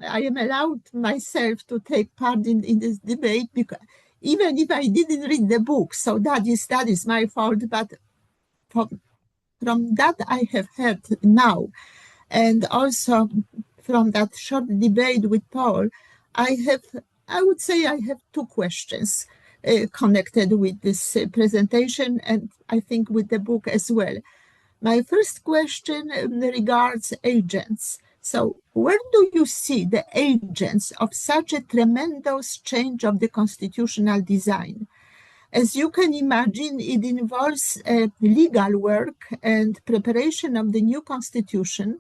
I am allowed myself to take part in this debate, because even if I didn't read the book, so that is my fault. But from that I have heard now, and also from that short debate with Paul, I would say I have two questions connected with this presentation, and I think with the book as well. My first question regards agents. So where do you see the agents of such a tremendous change of the constitutional design? As you can imagine, it involves legal work and preparation of the new constitution.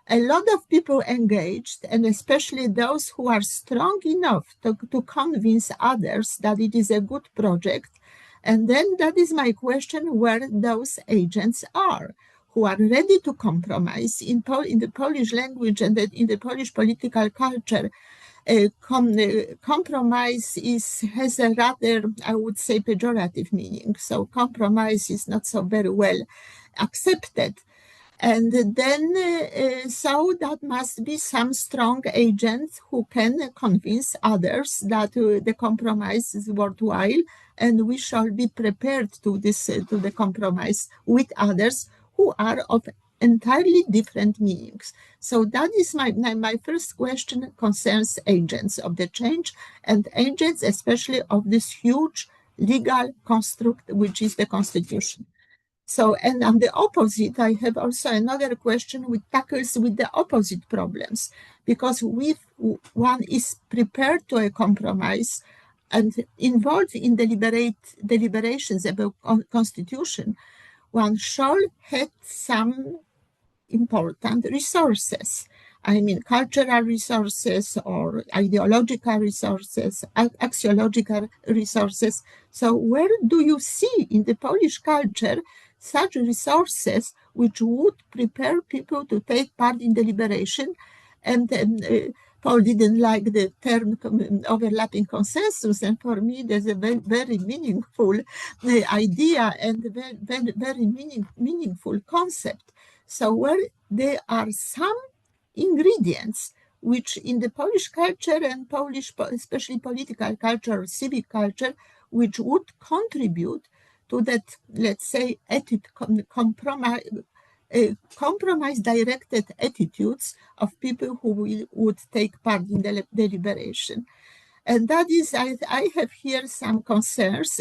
A lot of people engaged, and especially those who are strong enough to convince others that it is a good project. And then that is my question, where those agents are, who are ready to compromise in the Polish language and in the Polish political culture. Compromise has a rather, I would say, pejorative meaning. So compromise is not so very well accepted. And then, so that must be some strong agent who can convince others that the compromise is worthwhile, and we shall be prepared to the compromise with others who are of entirely different meanings. So that is my first question, concerns agents of the change, and agents especially of this huge legal construct, which is the Constitution. So, and on the opposite, I have also another question which tackles with the opposite problems, because if one is prepared to a compromise and involved in deliberations about constitution, one shall have some important resources. I mean, cultural resources or ideological resources, axiological resources. So where do you see in the Polish culture such resources which would prepare people to take part in deliberation? And Paul didn't like the term overlapping consensus, and for me there's a very, very meaningful idea and very meaningful concept. So where there are some ingredients which in the Polish culture and Polish, especially political culture or civic culture, which would contribute to that, let's say, compromise-directed attitudes of people who would take part in the deliberation. And that is, I have here some concerns.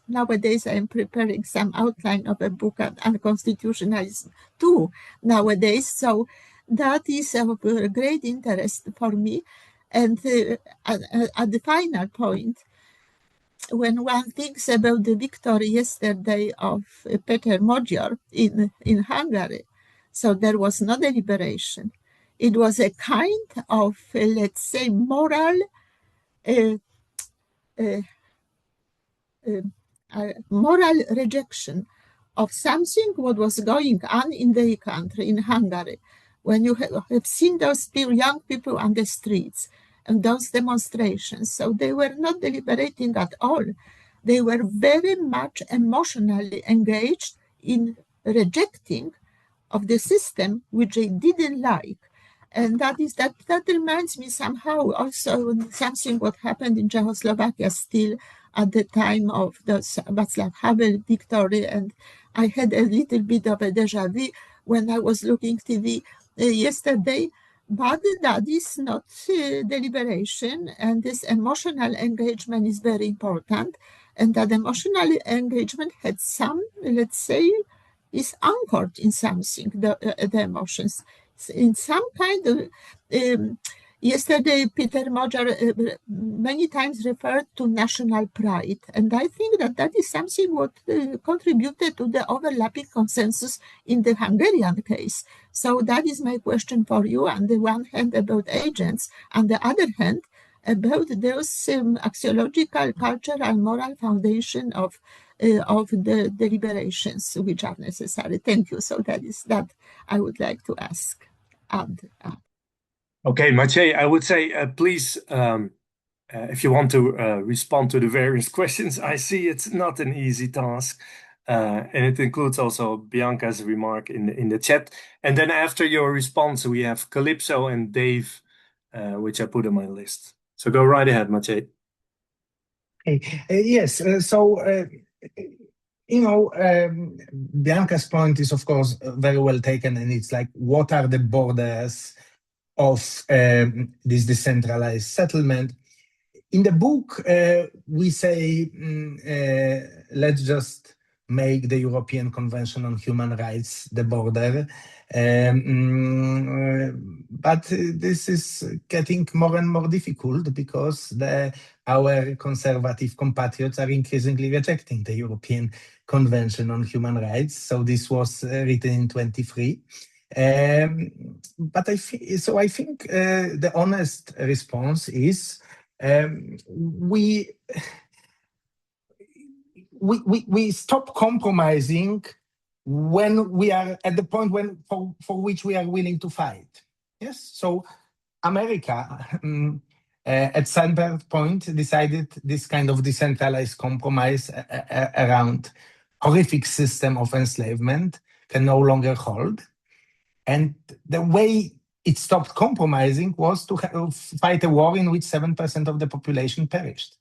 Nowadays, I am preparing some outline of a book on constitutionalism too nowadays. So that is of great interest for me. And at the final point, when one thinks about the victory yesterday of Peter Magyar in Hungary, so there was no deliberation. It was a kind of, let's say, moral rejection of something what was going on in the country, in Hungary. When you have seen those young people on the streets and those demonstrations, so they were not deliberating at all. They were very much emotionally engaged in rejecting of the system which they didn't like. And that reminds me somehow also something what happened in Czechoslovakia still at the time of the Václav Havel victory. And I had a little bit of a deja vu when I was looking TV yesterday. But that is not deliberation, and this emotional engagement is very important. And that emotional engagement had some, let's say, is anchored in something, the emotions, in some kind of. Yesterday, Peter Mojar many times referred to national pride, and I think that is something what contributed to the overlapping consensus in the Hungarian case. So that is my question for you, on the one hand about agents, on the other hand about those axiological, cultural, moral foundation of the deliberations which are necessary. Thank you. So that is that I would like to ask. Okay, Maciej, I would say please, if you want to respond to the various questions, I see it's not an easy task. And it includes also Bianca's remark in the chat. And then after your response, we have Calypso and Dave, which I put on my list. So go right ahead, Maciej. Okay. Yes. Bianca's point is, of course, very well taken. And it's like, what are the borders of this decentralized settlement? In the book, we say, let's just make the European Convention on Human Rights the border. But this is getting more and more difficult because our conservative compatriots are increasingly rejecting the European Convention on Human Rights. So this was written in 1923. But I think the honest response is we stop compromising when we are at the point for which we are willing to fight. Yes, so America at some point decided this kind of decentralized compromise around horrific system of enslavement can no longer hold. And the way it stopped compromising was to fight a war in which 7% of the population perished.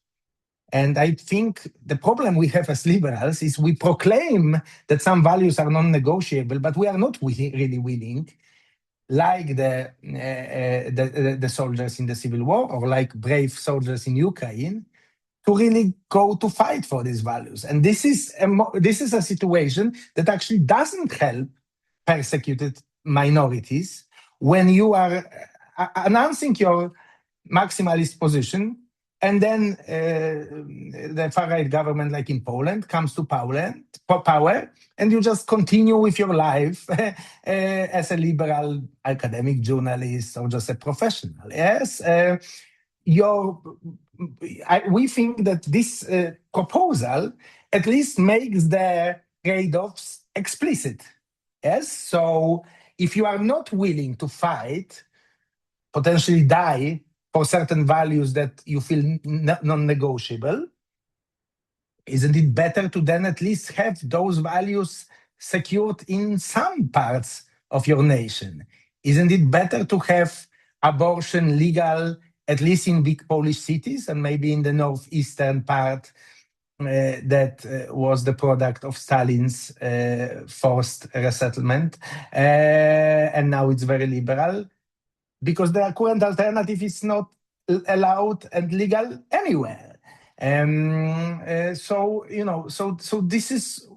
And I think the problem we have as liberals is we proclaim that some values are non-negotiable, but we are not really willing, like the soldiers in the Civil War or like brave soldiers in Ukraine, to really go to fight for these values. And this is a situation that actually doesn't help persecuted minorities when you are announcing your maximalist position, and then the far-right government, like in Poland, comes to power, and you just continue with your life as a liberal academic journalist or just a professional. Yes, we think that this proposal at least makes the trade-offs explicit. Yes, so if you are not willing to fight, potentially die for certain values that you feel non-negotiable, isn't it better to then at least have those values secured in some parts of your nation? Isn't it better to have abortion legal, at least in big Polish cities and maybe in the northeastern part that was the product of Stalin's forced resettlement, and now it's very liberal, because the current alternative is not allowed and legal anywhere. So this is,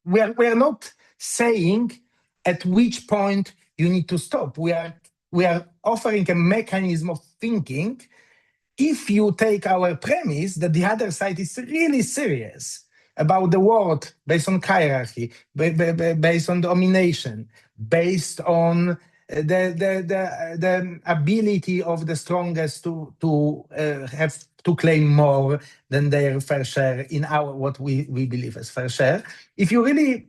we are not saying at which point you need to stop. We are offering a mechanism of thinking. If you take our premise that the other side is really serious about the world based on hierarchy, based on domination, based on the ability of the strongest to have to claim more than their fair share in what we believe as fair share, if you really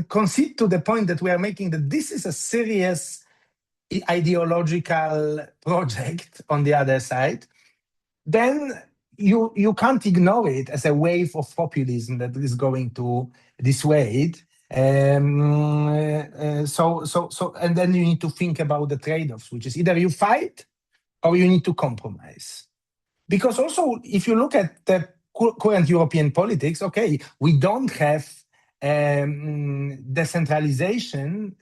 concede to the point that we are making, that this is a serious ideological project on the other side, then you can't ignore it as a wave of populism that is going to dissuade. And then you need to think about the trade-offs, which is either you fight or you need to compromise. Because also, if you look at the current European politics, okay, we don't have decentralization,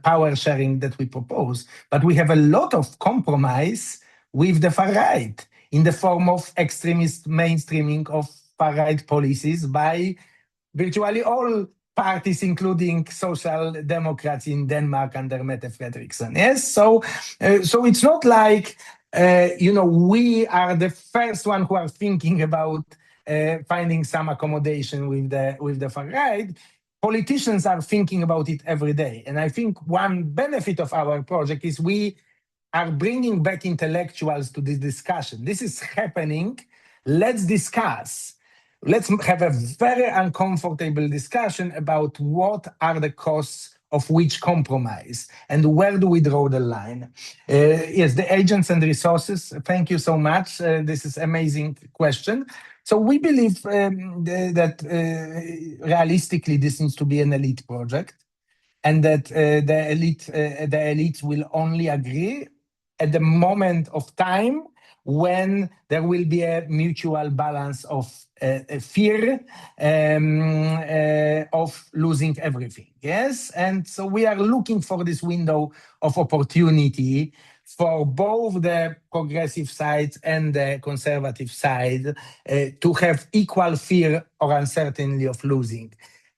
power sharing that we propose, but we have a lot of compromise with the far right in the form of extremist mainstreaming of far right policies by virtually all parties, including Social Democrats in Denmark under Mette Frederiksen. Yes, so it's not like we are the first one who are thinking about finding some accommodation with the far right. Politicians are thinking about it every day, and I think one benefit of our project is we are bringing back intellectuals to this discussion. This is happening. Let's discuss. Let's have a very uncomfortable discussion about what are the costs of which compromise and where do we draw the line. Yes, the agents and resources. Thank you so much. This is an amazing question. So we believe that realistically this needs to be an elite project, and that the elites will only agree at the moment of time when there will be a mutual balance of fear of losing everything. Yes, and so we are looking for this window of opportunity for both the progressive side and the conservative side to have equal fear or uncertainty of losing.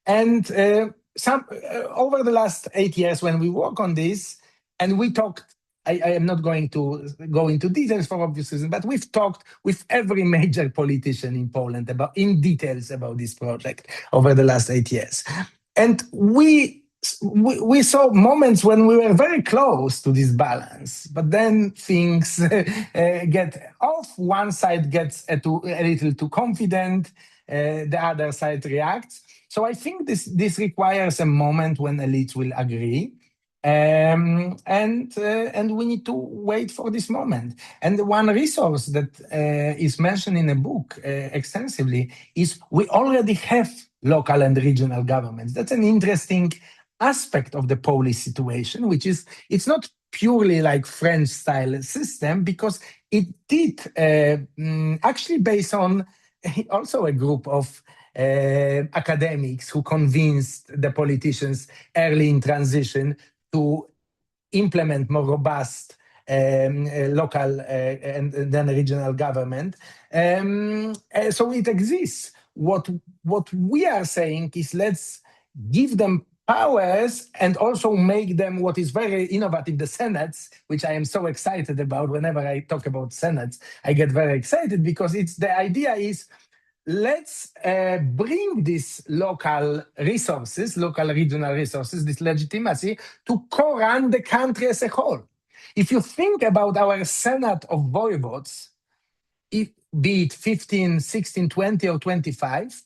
And over the last 8 years when we work on this, and we talked, I am not going to go into details for obvious reasons, but we've talked with every major politician in Poland in details about this project over the last 8 years. And we saw moments when we were very close to this balance, but then things get off. One side gets a little too confident, the other side reacts. So I think this requires a moment when elites will agree. And we need to wait for this moment. And the one resource that is mentioned in the book extensively is we already have local and regional governments. That's an interesting aspect of the Polish situation, which is it's not purely like French style system, because it did actually based on also a group of academics who convinced the politicians early in transition to implement more robust local and then regional government. So it exists. What we are saying is let's give them powers and also make them what is very innovative, the senates, which I am so excited about. Whenever I talk about senates, I get very excited because the idea is let's bring these local resources, local regional resources, this legitimacy to co-run the country as a whole. If you think about our Senate of voivodes, be it 15, 16, 20, or 25,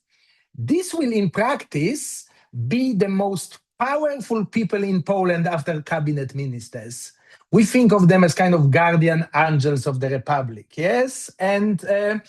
this will in practice be the most powerful people in Poland after cabinet ministers. We think of them as kind of guardian angels of the republic, yes, and they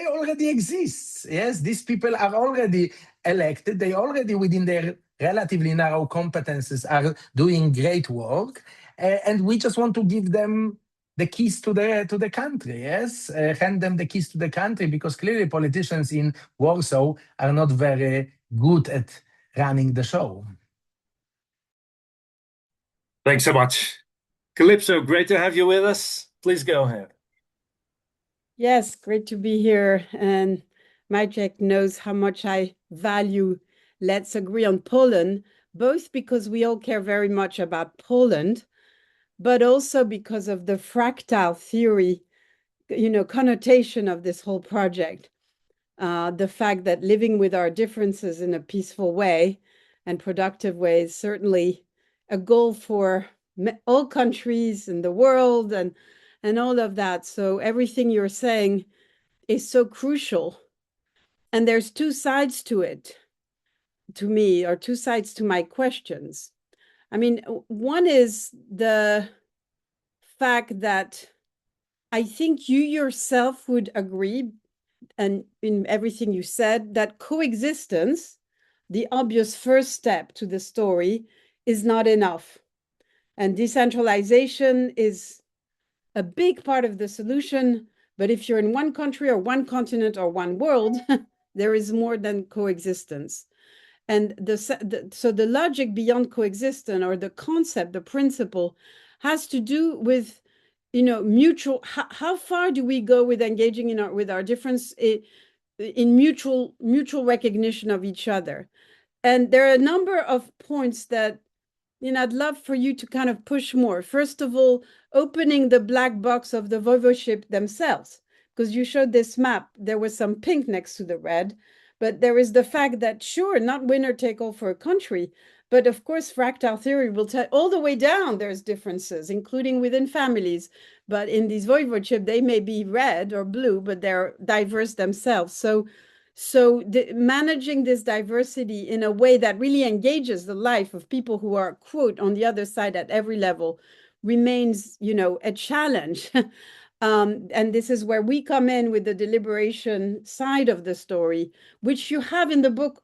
already exist. Yes, these people are already elected. They already, within their relatively narrow competences, are doing great work, and we just want to give them the keys to the country. Yes, hand them the keys to the country, because clearly politicians in Warsaw are not very good at running the show. Thanks so much. Calypso, great to have you with us. Please go ahead. Yes, great to be here. And Maciej knows how much I value Let's Agree on Poland, both because we all care very much about Poland, but also because of the fractal theory, connotation of this whole project. The fact that living with our differences in a peaceful way and productive way is certainly a goal for all countries in the world and all of that. So everything you're saying is so crucial. And there's two sides to it, to me, or two sides to my questions. I mean, one is the fact that I think you yourself would agree, and in everything you said, that coexistence, the obvious first step to the story, is not enough. And decentralization is a big part of the solution. But if you're in one country or one continent or one world, there is more than coexistence. And so the logic beyond coexistence, or the concept, the principle, has to do with, mutual. How far do we go with engaging with our difference in mutual recognition of each other? And there are a number of points that, I'd love for you to kind of push more. First of all, opening the black box of the voivodeship themselves, because you showed this map. There was some pink next to the red, but there is the fact that, sure, not winner take all for a country, but of course, fractal theory will tell all the way down there's differences, including within families. But in these voivodeship, they may be red or blue, but they're diverse themselves. So managing this diversity in a way that really engages the life of people who are, quote, on the other side at every level remains, a challenge. And this is where we come in with the deliberation side of the story, which you have in the book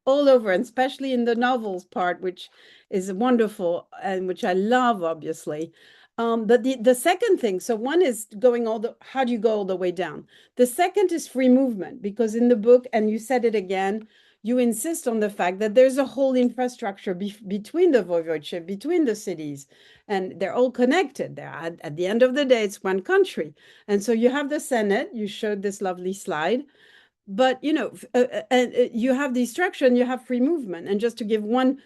all over, and especially in the novels part, which is wonderful and which I love, obviously. But the second thing, so one is how do you go all the way down? The second is free movement, because in the book, and you said it again, you insist on the fact that there's a whole infrastructure between the voivodeship, between the cities, and they're all connected. At the end of the day, it's one country. And so you have the Senate, you showed this lovely slide, but you have the structure and you have free movement. And just to give one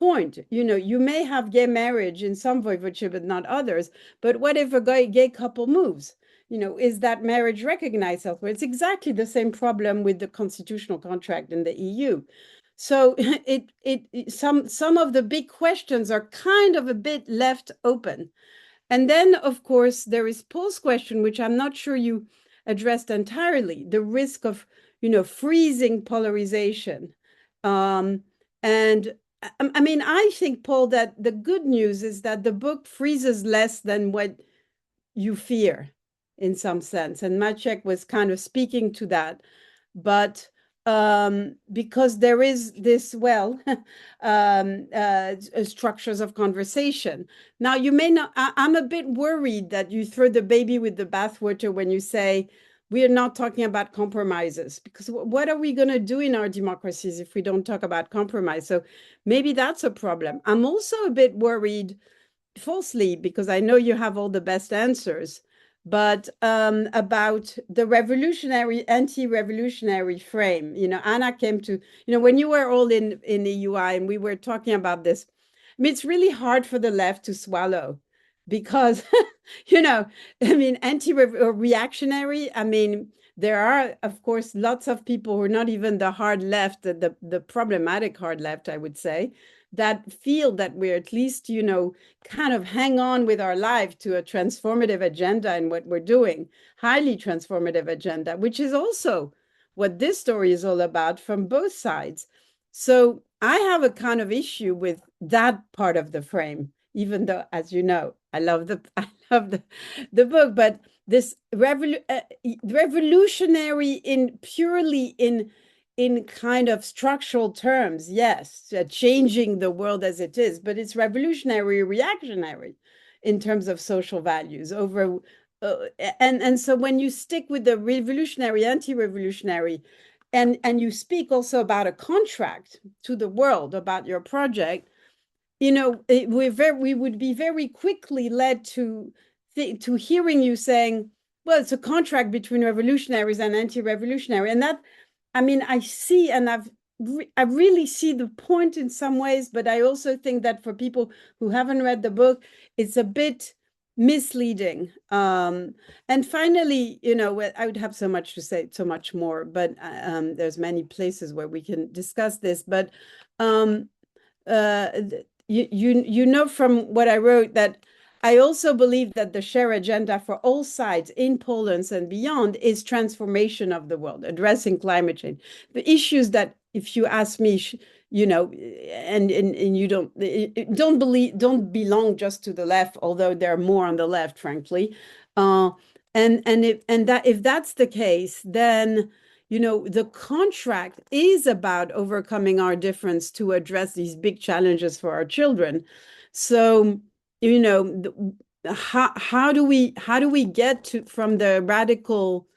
point, you may have gay marriage in some voivodeship but not others, but what if a gay couple moves? Is that marriage recognized elsewhere? It's exactly the same problem with the constitutional contract in the EU. So some of the big questions are kind of a bit left open. And then, of course, there is Paul's question, which I'm not sure you addressed entirely, the risk of, freezing polarization. And I mean, I think, Paul, that the good news is that the book freezes less than what you fear in some sense. And Maciej was kind of speaking to that. But because there is this, structures of conversation. Now, you may not, I'm a bit worried that you throw the baby with the bathwater when you say, we are not talking about compromises, because what are we going to do in our democracies if we don't talk about compromise? So maybe that's a problem. I'm also a bit worried, falsely, because I know you have all the best answers, but about the revolutionary, anti-revolutionary frame. Anna came to, when you were all in the UI and we were talking about this, I mean, it's really hard for the left to swallow, because, anti-reactionary, there are, of course, lots of people who are not even the hard left, the problematic hard left, I would say, that feel that we're at least, kind of hang on with our life to a transformative agenda in what we're doing, highly transformative agenda, which is also what this story is all about from both sides. So I have a kind of issue with that part of the frame, even though, as you know, I love the book, but this revolutionary in purely in kind of structural terms, yes, changing the world as it is, but it's revolutionary, reactionary in terms of social values over. And so when you stick with the revolutionary, anti-revolutionary, and you speak also about a contract to the world about your project, we would be very quickly led to hearing you saying, well, it's a contract between revolutionaries and anti-revolutionary. And that, I see, and I really see the point in some ways, but I also think that for people who haven't read the book, it's a bit misleading. And finally, I would have so much to say, so much more, but there's many places where we can discuss this. But you know from what I wrote that I also believe that the shared agenda for all sides in Poland and beyond is transformation of the world, addressing climate change. The issues that, if you ask me, and you don't belong just to the left, although there are more on the left, frankly. if that's the case, then the contract is about overcoming our difference to address these big challenges for our children. So how do we get to from the radical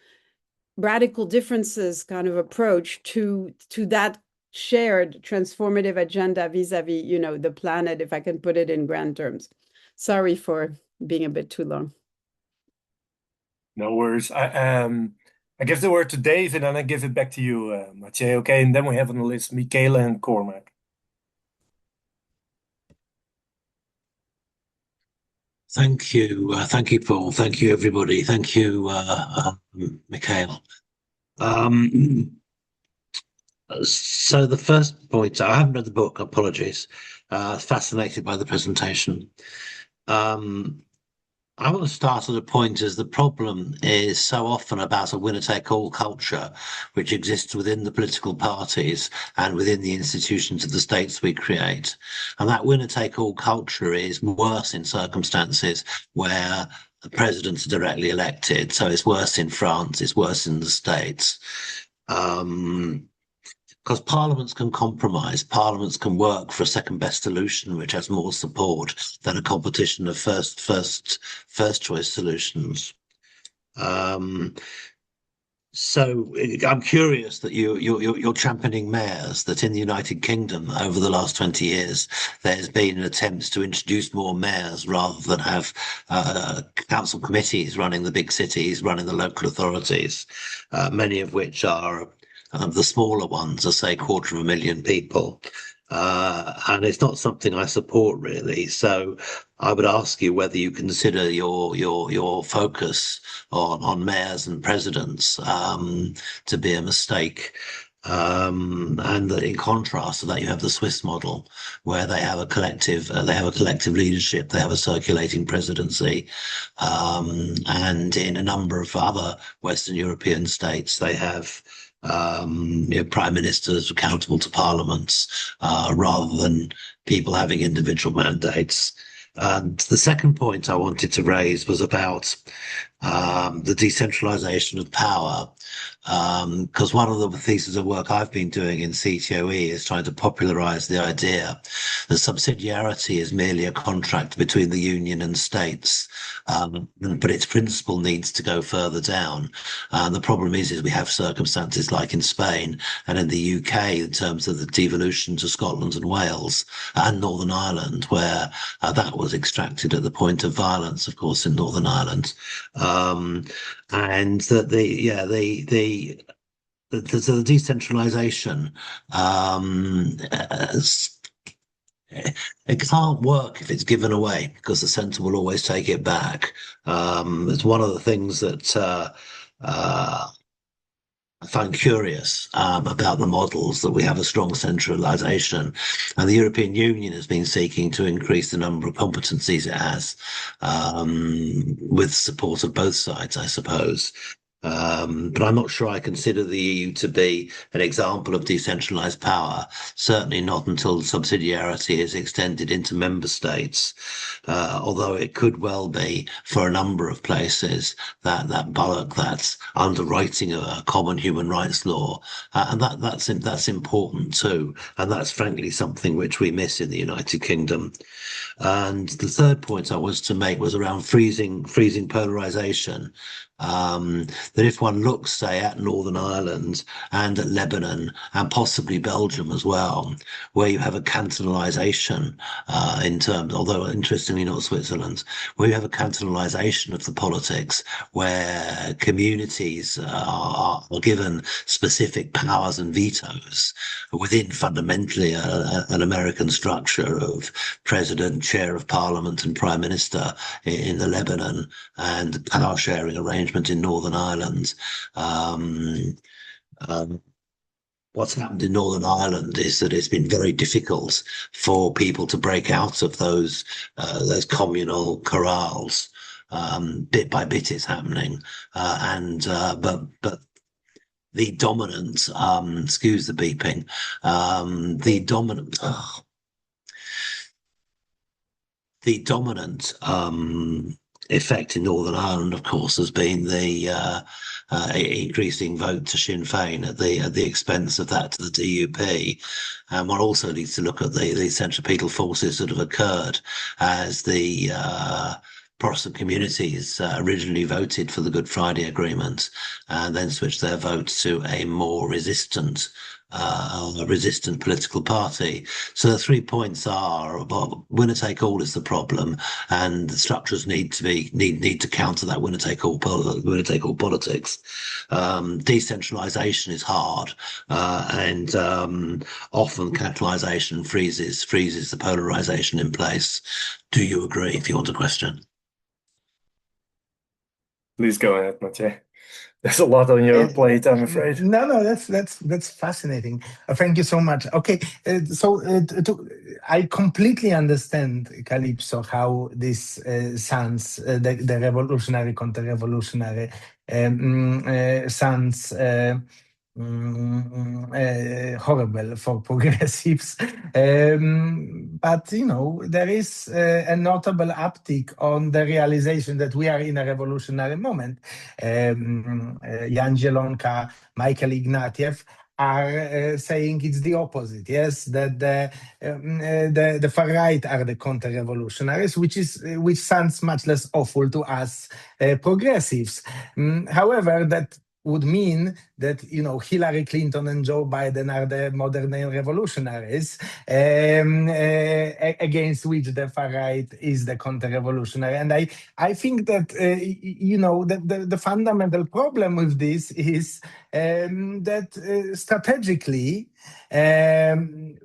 differences kind of approach to that shared transformative agenda vis-a-vis the planet, if I can put it in grand terms? Sorry for being a bit too long. No worries. I give the word to Dave, and then I give it back to you, Maciej. Okay, and then we have on the list Michaela and Cormac. Thank you, Paul. Thank you, everybody. Thank you, Michaela. So the first point, I haven't read the book. Apologies. Fascinated by the presentation. I want to start at a point as the problem is so often about a winner-take-all culture, which exists within the political parties and within the institutions of the states we create. And that winner-take-all culture is worse in circumstances where the presidents are directly elected. So it's worse in France, it's worse in the States. Because parliaments can compromise, parliaments can work for a second best solution, which has more support than a competition of first choice solutions. So I'm curious that you're championing mayors, that in the United Kingdom over the last 20 years, there's been attempts to introduce more mayors rather than have council committees running the big cities, running the local authorities, many of which are the smaller ones are, say, 250,000 people. And it's not something I support, really. So I would ask you whether you consider your focus on mayors and presidents to be a mistake. And that in contrast to that, you have the Swiss model, where they have a collective leadership, they have a circulating presidency, and in a number of other Western European states, they have prime ministers accountable to parliaments rather than people having individual mandates. And the second point I wanted to raise was about the decentralization of power, because one of the pieces of work I've been doing in CTOE is trying to popularize the idea that subsidiarity is merely a contract between the union and states, but its principle needs to go further down. And the problem is we have circumstances like in Spain and in the UK in terms of the devolution to Scotland and Wales and Northern Ireland, where that was extracted at the point of violence, of course, in Northern Ireland. And that the decentralization it can't work if it's given away, because the centre will always take it back. It's one of the things that I find curious about the models, that we have a strong centralisation, and the European Union has been seeking to increase the number of competencies it has, with support of both sides, I suppose. But I'm not sure I consider the EU to be an example of decentralised power, certainly not until subsidiarity is extended into member states, although it could well be for a number of places that bullock, that's underwriting a common human rights law, and that's important too, and that's frankly something which we miss in the United Kingdom. And the third point I was to make was around freezing polarisation. That if one looks, say, at Northern Ireland and at Lebanon and possibly Belgium as well, where you have a cantonalisation in terms, although interestingly not Switzerland, where you have a cantonalisation of the politics, where communities are given specific powers and vetoes within fundamentally an American structure of president, chair of parliament and prime minister in the Lebanon, and power sharing arrangement in Northern Ireland. What's happened in Northern Ireland is that it's been very difficult for people to break out of those communal corrals. Bit by bit it's happening, but the dominant, excuse the beeping, the dominant effect in Northern Ireland, of course, has been the increasing vote to Sinn Féin at the expense of that to the DUP. And one also needs to look at the centripetal forces that have occurred as the Protestant communities originally voted for the Good Friday Agreement and then switched their votes to a more resistant political party. So the 3 points are, well, winner take all is the problem, and the structures need to counter that winner take all politics. Decentralization is hard, and often capitalization freezes the polarization in place. Do you agree? If you want a question. Please go ahead, Maciej. There's a lot on your plate, I'm afraid. No, that's fascinating. Thank you so much. Okay, I completely understand, Calypso, how this sounds, the revolutionary, counter-revolutionary sounds horrible for progressives. But, you know, there is a notable uptick on the realization that we are in a revolutionary moment. Jan Zielonka, Michael Ignatieff are saying it's the opposite. Yes, that the far right are the counter-revolutionaries, which sounds much less awful to us progressives. However, that would mean that, you know, Hillary Clinton and Joe Biden are the modern revolutionaries against which the far right is the counter-revolutionary. And I think that, you know, the fundamental problem with this is that strategically,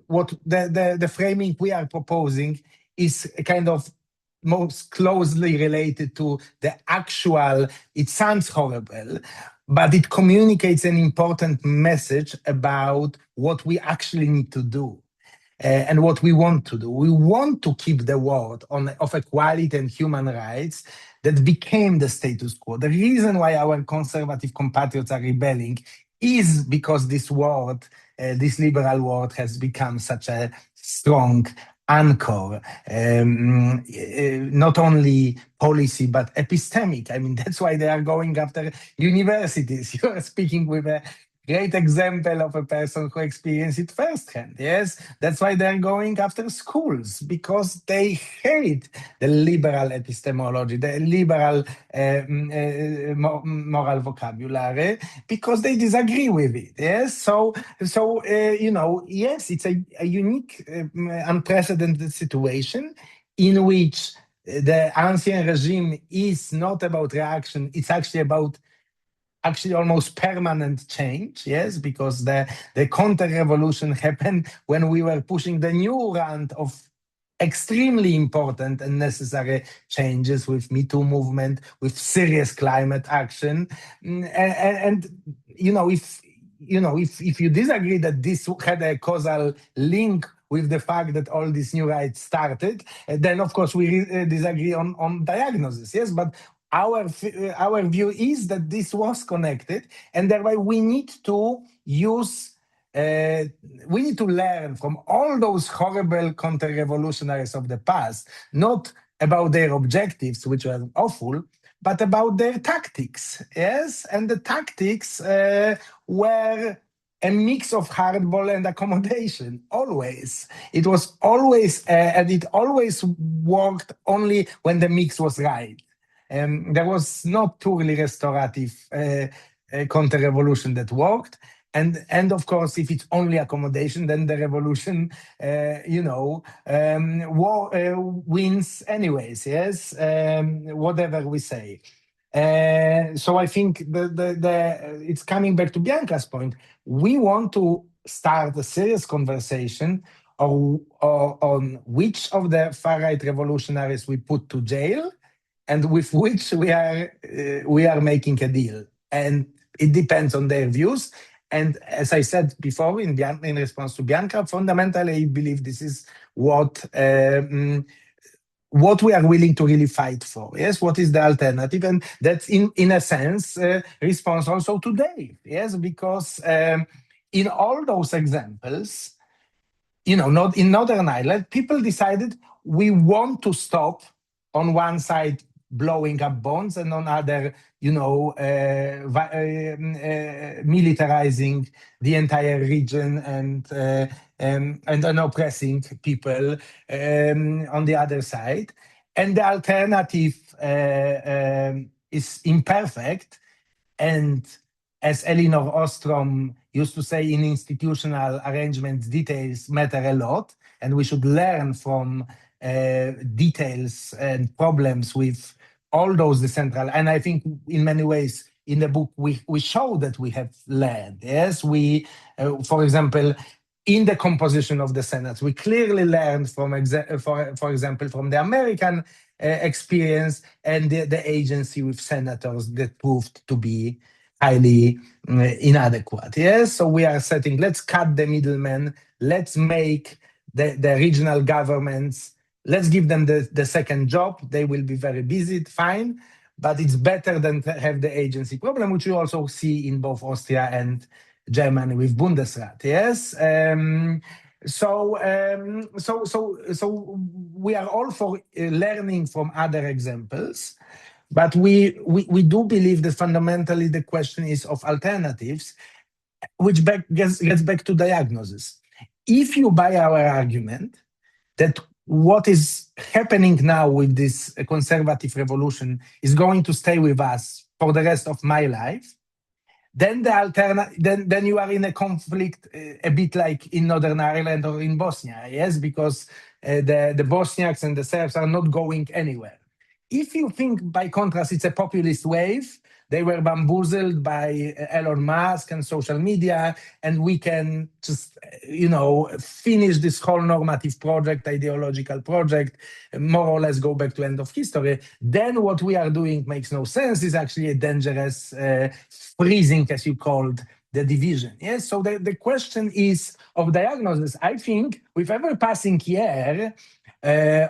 what the framing we are proposing is a kind of most closely related to the actual, it sounds horrible, but it communicates an important message about what we actually need to do and what we want to do. We want to keep the world of equality and human rights that became the status quo. The reason why our conservative compatriots are rebelling is because this world, this liberal world, has become such a strong anchor, not only policy, but epistemic. I mean, that's why they are going after universities. You are speaking with a great example of a person who experienced it firsthand. Yes, that's why they're going after schools, because they hate the liberal epistemology, the liberal moral vocabulary, because they disagree with it. Yes, so you know, yes, it's a unique, unprecedented situation in which the ancien regime is not about reaction; it's actually about almost permanent change, yes, because the counter-revolution happened when we were pushing the new round of extremely important and necessary changes with Me Too movement, with serious climate action, and you know, if you disagree that this had a causal link with the fact that all these new rights started, then of course we disagree on diagnosis, yes, but our view is that this was connected, and thereby we need to learn from all those horrible counter-revolutionaries of the past, not about their objectives, which were awful, but about their tactics. Yes, and the tactics were a mix of hardball and accommodation. Always, it was always, and it always worked only when the mix was right. There was not truly restorative counter-revolution that worked. And of course, if it's only accommodation, then the revolution, wins anyways, yes, whatever we say. So I think it's coming back to Bianca's point. We want to start a serious conversation on which of the far-right revolutionaries we put to jail, and with which we are making a deal, and it depends on their views. And as I said before, in response to Bianca, fundamentally, I believe this is what we are willing to really fight for. Yes, what is the alternative? And that's in a sense response also to Dave. Yes, because in all those examples, not in Northern Ireland, people decided we want to stop on one side blowing up bonds and on other, militarizing the entire region and oppressing people on the other side. And the alternative is imperfect. And as Elinor Ostrom used to say, in institutional arrangements, details matter a lot, and we should learn from details and problems with all those decentral. And I think in many ways in the book we show that we have learned. Yes, we, for example, in the composition of the Senate, we clearly learned from, for example, from the American experience and the agency with senators that proved to be highly inadequate. Yes, so we are setting, let's cut the middlemen, let's make the regional governments, let's give them the second job. They will be very busy, fine, but it's better than to have the agency problem, which you also see in both Austria and Germany with Bundesrat. Yes, so we are all for learning from other examples, but we do believe that fundamentally the question is of alternatives, which gets back to diagnosis. If you buy our argument that what is happening now with this conservative revolution is going to stay with us for the rest of my life, then then you are in a conflict a bit like in Northern Ireland or in Bosnia, yes, because the Bosniaks and the Serbs are not going anywhere. If you think, by contrast, it's a populist wave, they were bamboozled by Elon Musk and social media, and we can just, finish this whole normative project, ideological project, more or less go back to end of history, then what we are doing makes no sense, is actually a dangerous freezing, as you called the division. Yes, so the question is of diagnosis. I think with every passing year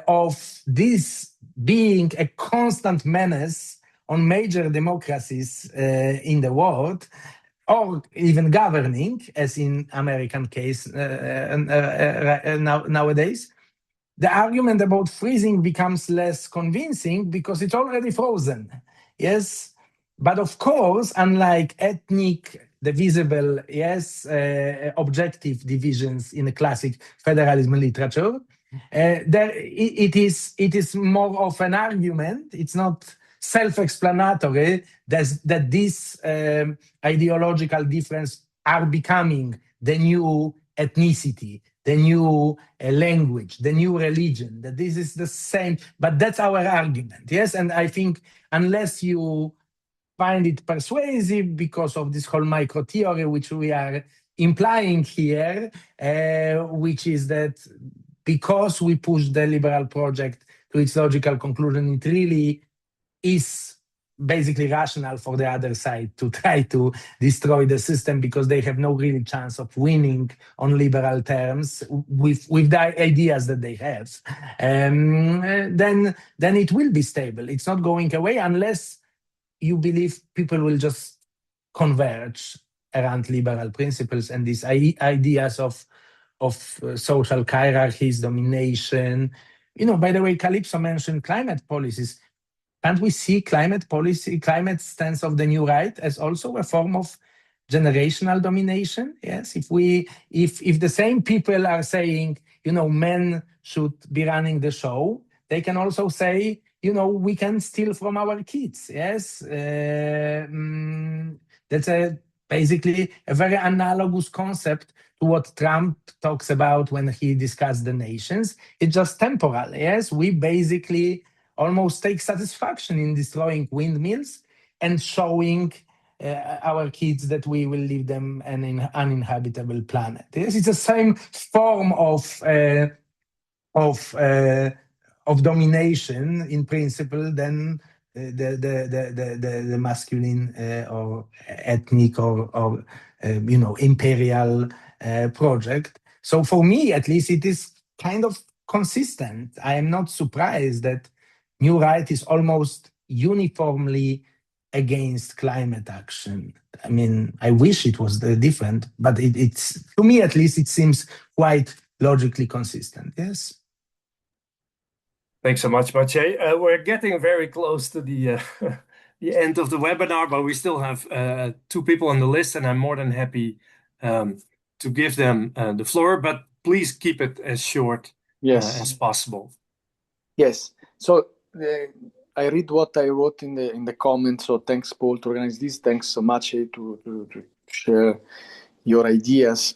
of this being a constant menace on major democracies in the world, or even governing, as in American case nowadays, the argument about freezing becomes less convincing because it's already frozen. Yes, but of course, unlike ethnic, divisible, yes, objective divisions in the classic federalism literature, it is more of an argument. It's not self-explanatory that this ideological difference are becoming the new ethnicity, the new language, the new religion, that this is the same, but that's our argument, yes? And I think unless you find it persuasive because of this whole micro-theory which we are implying here, which is that because we push the liberal project to its logical conclusion, it really is basically rational for the other side to try to destroy the system because they have no real chance of winning on liberal terms with the ideas that they have. Then it will be stable. It's not going away unless you believe people will just converge around liberal principles and these ideas of social hierarchies, domination. By the way, Calypso mentioned climate policies. Can't we see climate policy, climate stance of the new right as also a form of generational domination? Yes, if the same people are saying, men should be running the show, they can also say, we can steal from our kids. Yes, that's basically a very analogous concept to what Trump talks about when he discusses the nations. It's just temporal. Yes, we basically almost take satisfaction in destroying windmills and showing our kids that we will leave them an uninhabitable planet. Yes, it's the same form of domination in principle than the masculine or ethnic or imperial project. So for me, at least, it is kind of consistent. I am not surprised that New Right is almost uniformly against climate action. I mean, I wish it was different, but it's, to me at least, it seems quite logically consistent. Yes. Thanks so much, Maciej. We're getting very close to the the end of the webinar, but we still have 2 people on the list, and I'm more than happy to give them the floor. But please keep it as short as possible. Yes. So I read what I wrote in the comments. So thanks, Paul, to organize this. Thanks so much to share your ideas,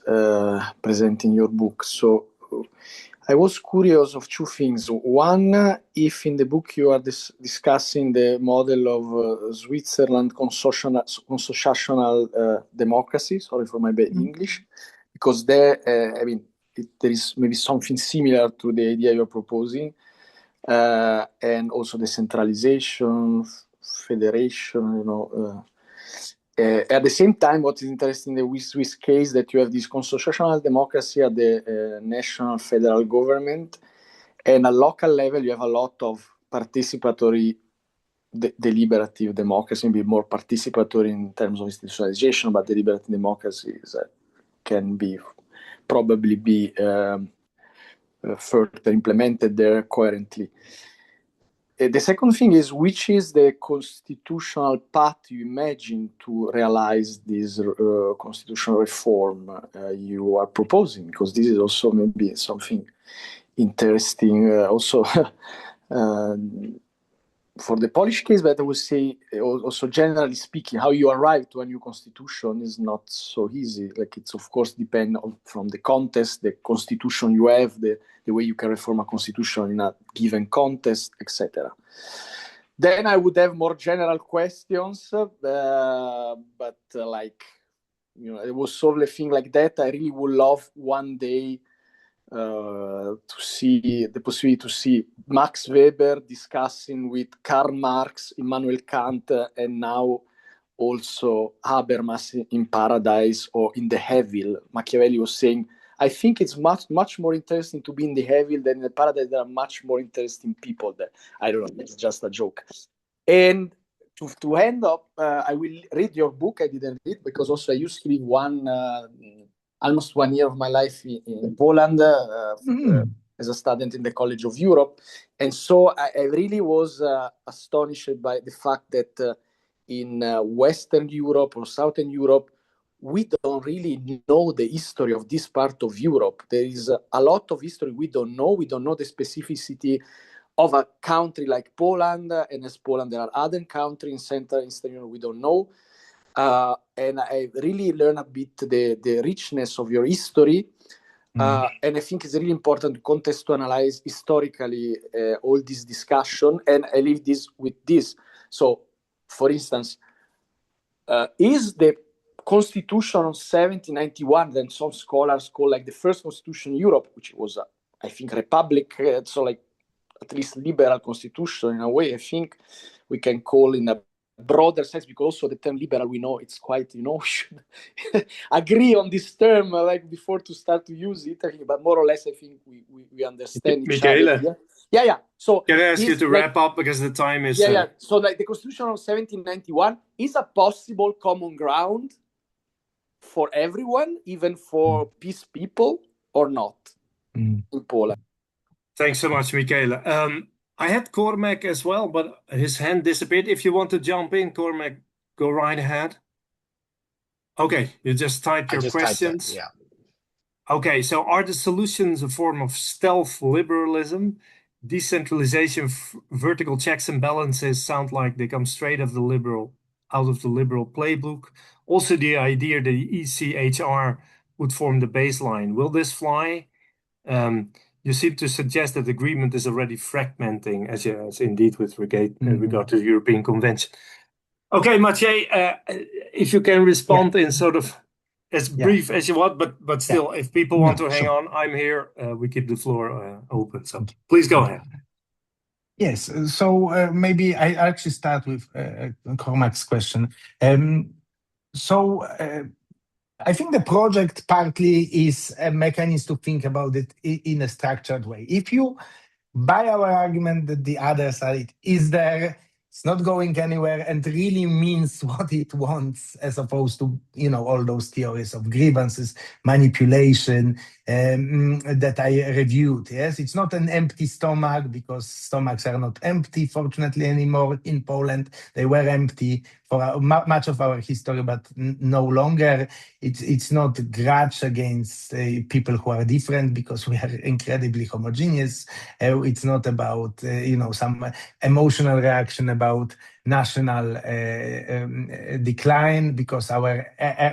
presenting your book. So I was curious of 2 things. One, if in the book you are discussing the model of Switzerland consociational democracy, sorry for my bad English, because there, there is maybe something similar to the idea you're proposing, and also decentralization, federation, at the same time, what is interesting in the Swiss case that you have this consociational democracy at the national federal government, and at local level you have a lot of participatory deliberative democracy, maybe more participatory in terms of institutionalization, but deliberative democracies can probably be further implemented there coherently. The second thing is, which is the constitutional path you imagine to realize this constitutional reform you are proposing? Because this is also maybe something interesting also for the Polish case, but I would say also generally speaking, how you arrive to a new constitution is not so easy. Like, it's of course depend from the context, the constitution you have, the way you can reform a constitution in a given context, etc. Then I would have more general questions, but it was sort of a thing like that. I really would love one day to see the possibility to see Max Weber discussing with Karl Marx, Immanuel Kant, and now also Habermas in Paradise or in the Evil. Machiavelli was saying, I think it's much more interesting to be in the Evil than in the Paradise. There are much more interesting people there. I don't know, it's just a joke. And to end up, I will read your book. I didn't read because also I used to live almost 1 year of my life in Poland as a student in the College of Europe. And so I really was astonished by the fact that in Western Europe or Southern Europe, we don't really know the history of this part of Europe. There is a lot of history we don't know. We don't know the specificity of a country like Poland. And as Poland, there are other countries in Central and Eastern Europe we don't know. And I really learned a bit the richness of your history. And I think it's really important to contextualize historically all this discussion. And I leave this with this. So, for instance, is the Constitution of 1791, then some scholars call like the first constitution in Europe, which was, I think, republic, so like at least liberal constitution in a way, I think we can call in a broader sense, because also the term liberal, we know it's quite, we should agree on this term like before to start to use it, but more or less I think we understand each other. Yeah. So can I ask you to wrap up because the time is... So like the Constitution of 1791 is a possible common ground for everyone, even for peace people, or not in Poland? Thanks so much, Michele. I had Cormac as well, but his hand disappeared. If you want to jump in, Cormac, go right ahead. Okay, you just typed your questions. Yeah. Okay, so are the solutions a form of stealth liberalism? Decentralization, vertical checks and balances sound like they come straight out of the liberal playbook. Also, the idea that the ECHR would form the baseline. Will this fly? You seem to suggest that agreement is already fragmenting, as indeed with regard to the European Convention. Okay, Maciej, if you can respond in sort of as brief as you want, but still, if people want to hang on, I'm here. We keep the floor open. So please go ahead. Yes, so maybe I actually start with Cormac's question. I think the project partly is a mechanism to think about it in a structured way. If you buy our argument that the other side is there it's not going anywhere and really means what it wants, as opposed to, all those theories of grievances, manipulation that I reviewed. Yes, it's not an empty stomach, because stomachs are not empty, fortunately, anymore in Poland. They were empty for much of our history, but no longer. It's not grudge against people who are different, because we are incredibly homogeneous. It's not about some emotional reaction about national decline, because our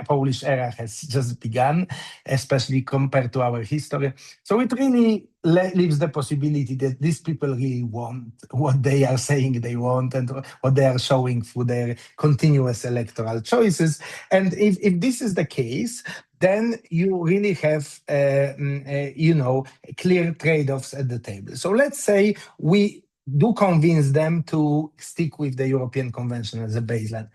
Polish era has just begun, especially compared to our history. So it really leaves the possibility that these people really want what they are saying they want, and what they are showing through their continuous electoral choices. And if this is the case, then you really have clear trade-offs at the table. So let's say we do convince them to stick with the European Convention as a baseline.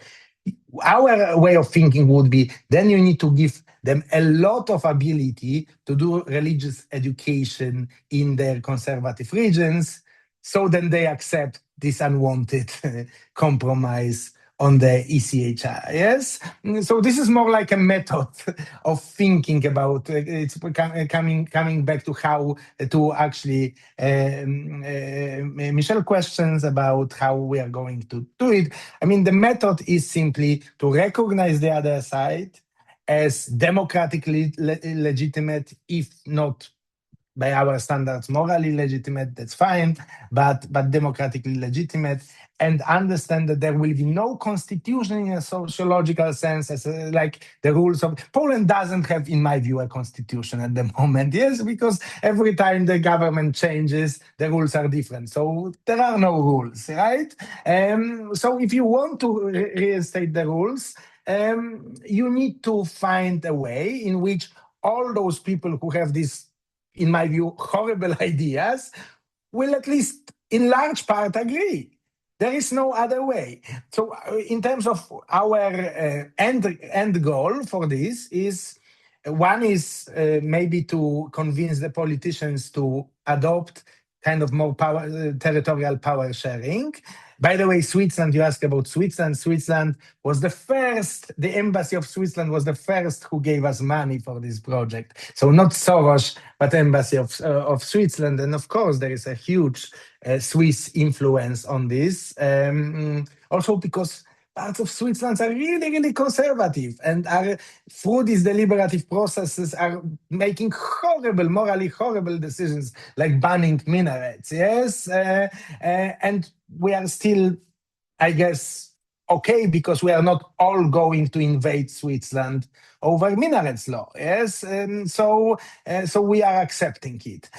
Our way of thinking would be, then you need to give them a lot of ability to do religious education in their conservative regions, so then they accept this unwanted compromise on the ECHR. Yes, so this is more like a method of thinking about it's coming back to how to actually Michelle questions about how we are going to do it. I mean, the method is simply to recognize the other side as democratically legitimate, if not by our standards morally legitimate, that's fine, but democratically legitimate, and understand that there will be no constitution in a sociological sense, as like the rules of Poland doesn't have, in my view, a constitution at the moment. Yes, because every time the government changes, the rules are different. So there are no rules, right? So if you want to reinstate the rules, you need to find a way in which all those people who have this, in my view, horrible ideas, will at least in large part agree. There is no other way. So in terms of our end goal for this is, one is maybe to convince the politicians to adopt kind of more territorial power sharing. By the way, Switzerland, you asked about Switzerland. Switzerland was the first, the embassy of Switzerland was the first who gave us money for this project. So not Soros, but embassy of Switzerland. And of course, there is a huge Swiss influence on this. Also because parts of Switzerland are really, really conservative, and are, through these deliberative processes, are making morally horrible decisions, like banning minarets. Yes, and we are still, I guess, okay, because we are not all going to invade Switzerland over minarets law. Yes, so we are accepting it.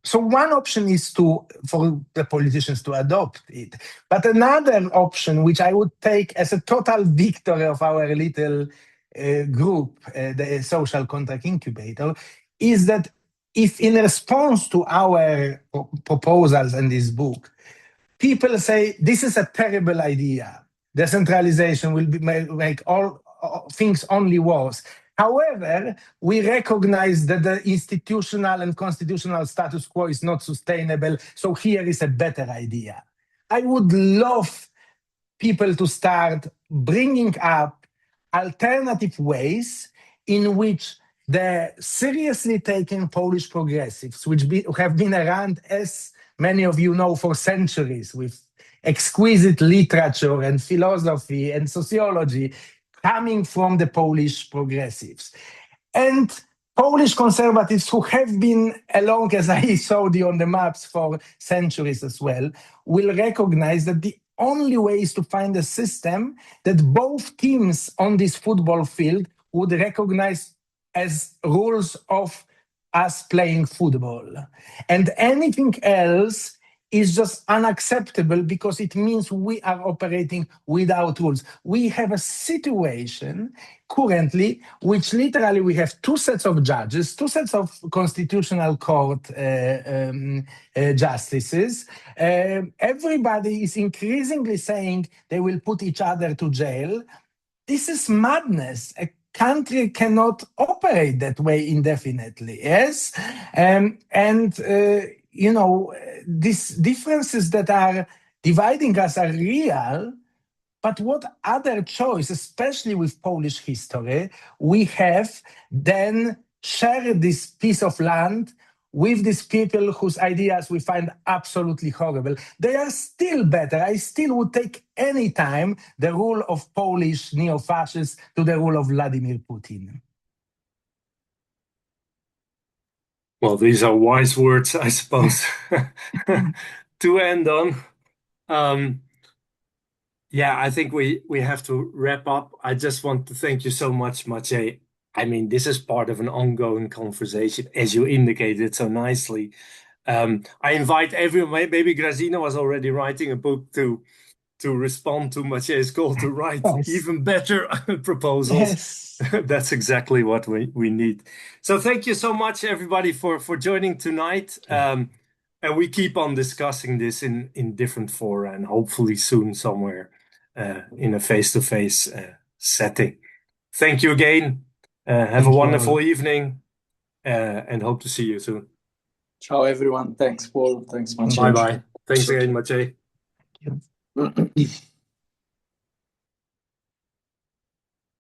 So one option is for the politicians to adopt it. But another option, which I would take as a total victory of our little group, the Social Contract Incubator, is that if in response to our proposals in this book, people say, this is a terrible idea, decentralization will make all things only worse. However, we recognize that the institutional and constitutional status quo is not sustainable, so here is a better idea. I would love people to start bringing up alternative ways in which the seriously taken Polish progressives, which have been around, as many of you know, for centuries, with exquisite literature and philosophy and sociology, coming from the Polish progressives. And Polish conservatives who have been along, as I showed you on the maps, for centuries as well, will recognize that the only way is to find a system that both teams on this football field would recognize as rules of us playing football. And anything else is just unacceptable, because it means we are operating without rules. We have a situation currently which literally we have two sets of judges, two sets of constitutional court justices. Everybody is increasingly saying they will put each other to jail. This is madness. A country cannot operate that way indefinitely, yes? these differences that are dividing us are real, but what other choice, especially with Polish history, we have than share this piece of land with these people whose ideas we find absolutely horrible? They are still better. I still would take any time the rule of Polish neo-fascists to the rule of Vladimir Putin. Well, these are wise words, I suppose, to end on. Yeah, I think we have to wrap up. I just want to thank you so much, Maciej. I mean, this is part of an ongoing conversation, as you indicated so nicely. I invite everyone, maybe Grazina was already writing a book to respond to Maciej's call to write even better proposals. Yes. That's exactly what we need. So thank you so much, everybody, for joining tonight. And we keep on discussing this in different fora and hopefully soon somewhere in a face-to-face setting. Thank you again. Have a wonderful evening and hope to see you soon. Ciao, everyone. Thanks, Paul. Thanks, Maciej. Bye-bye. Thanks again, Maciej. Thank you.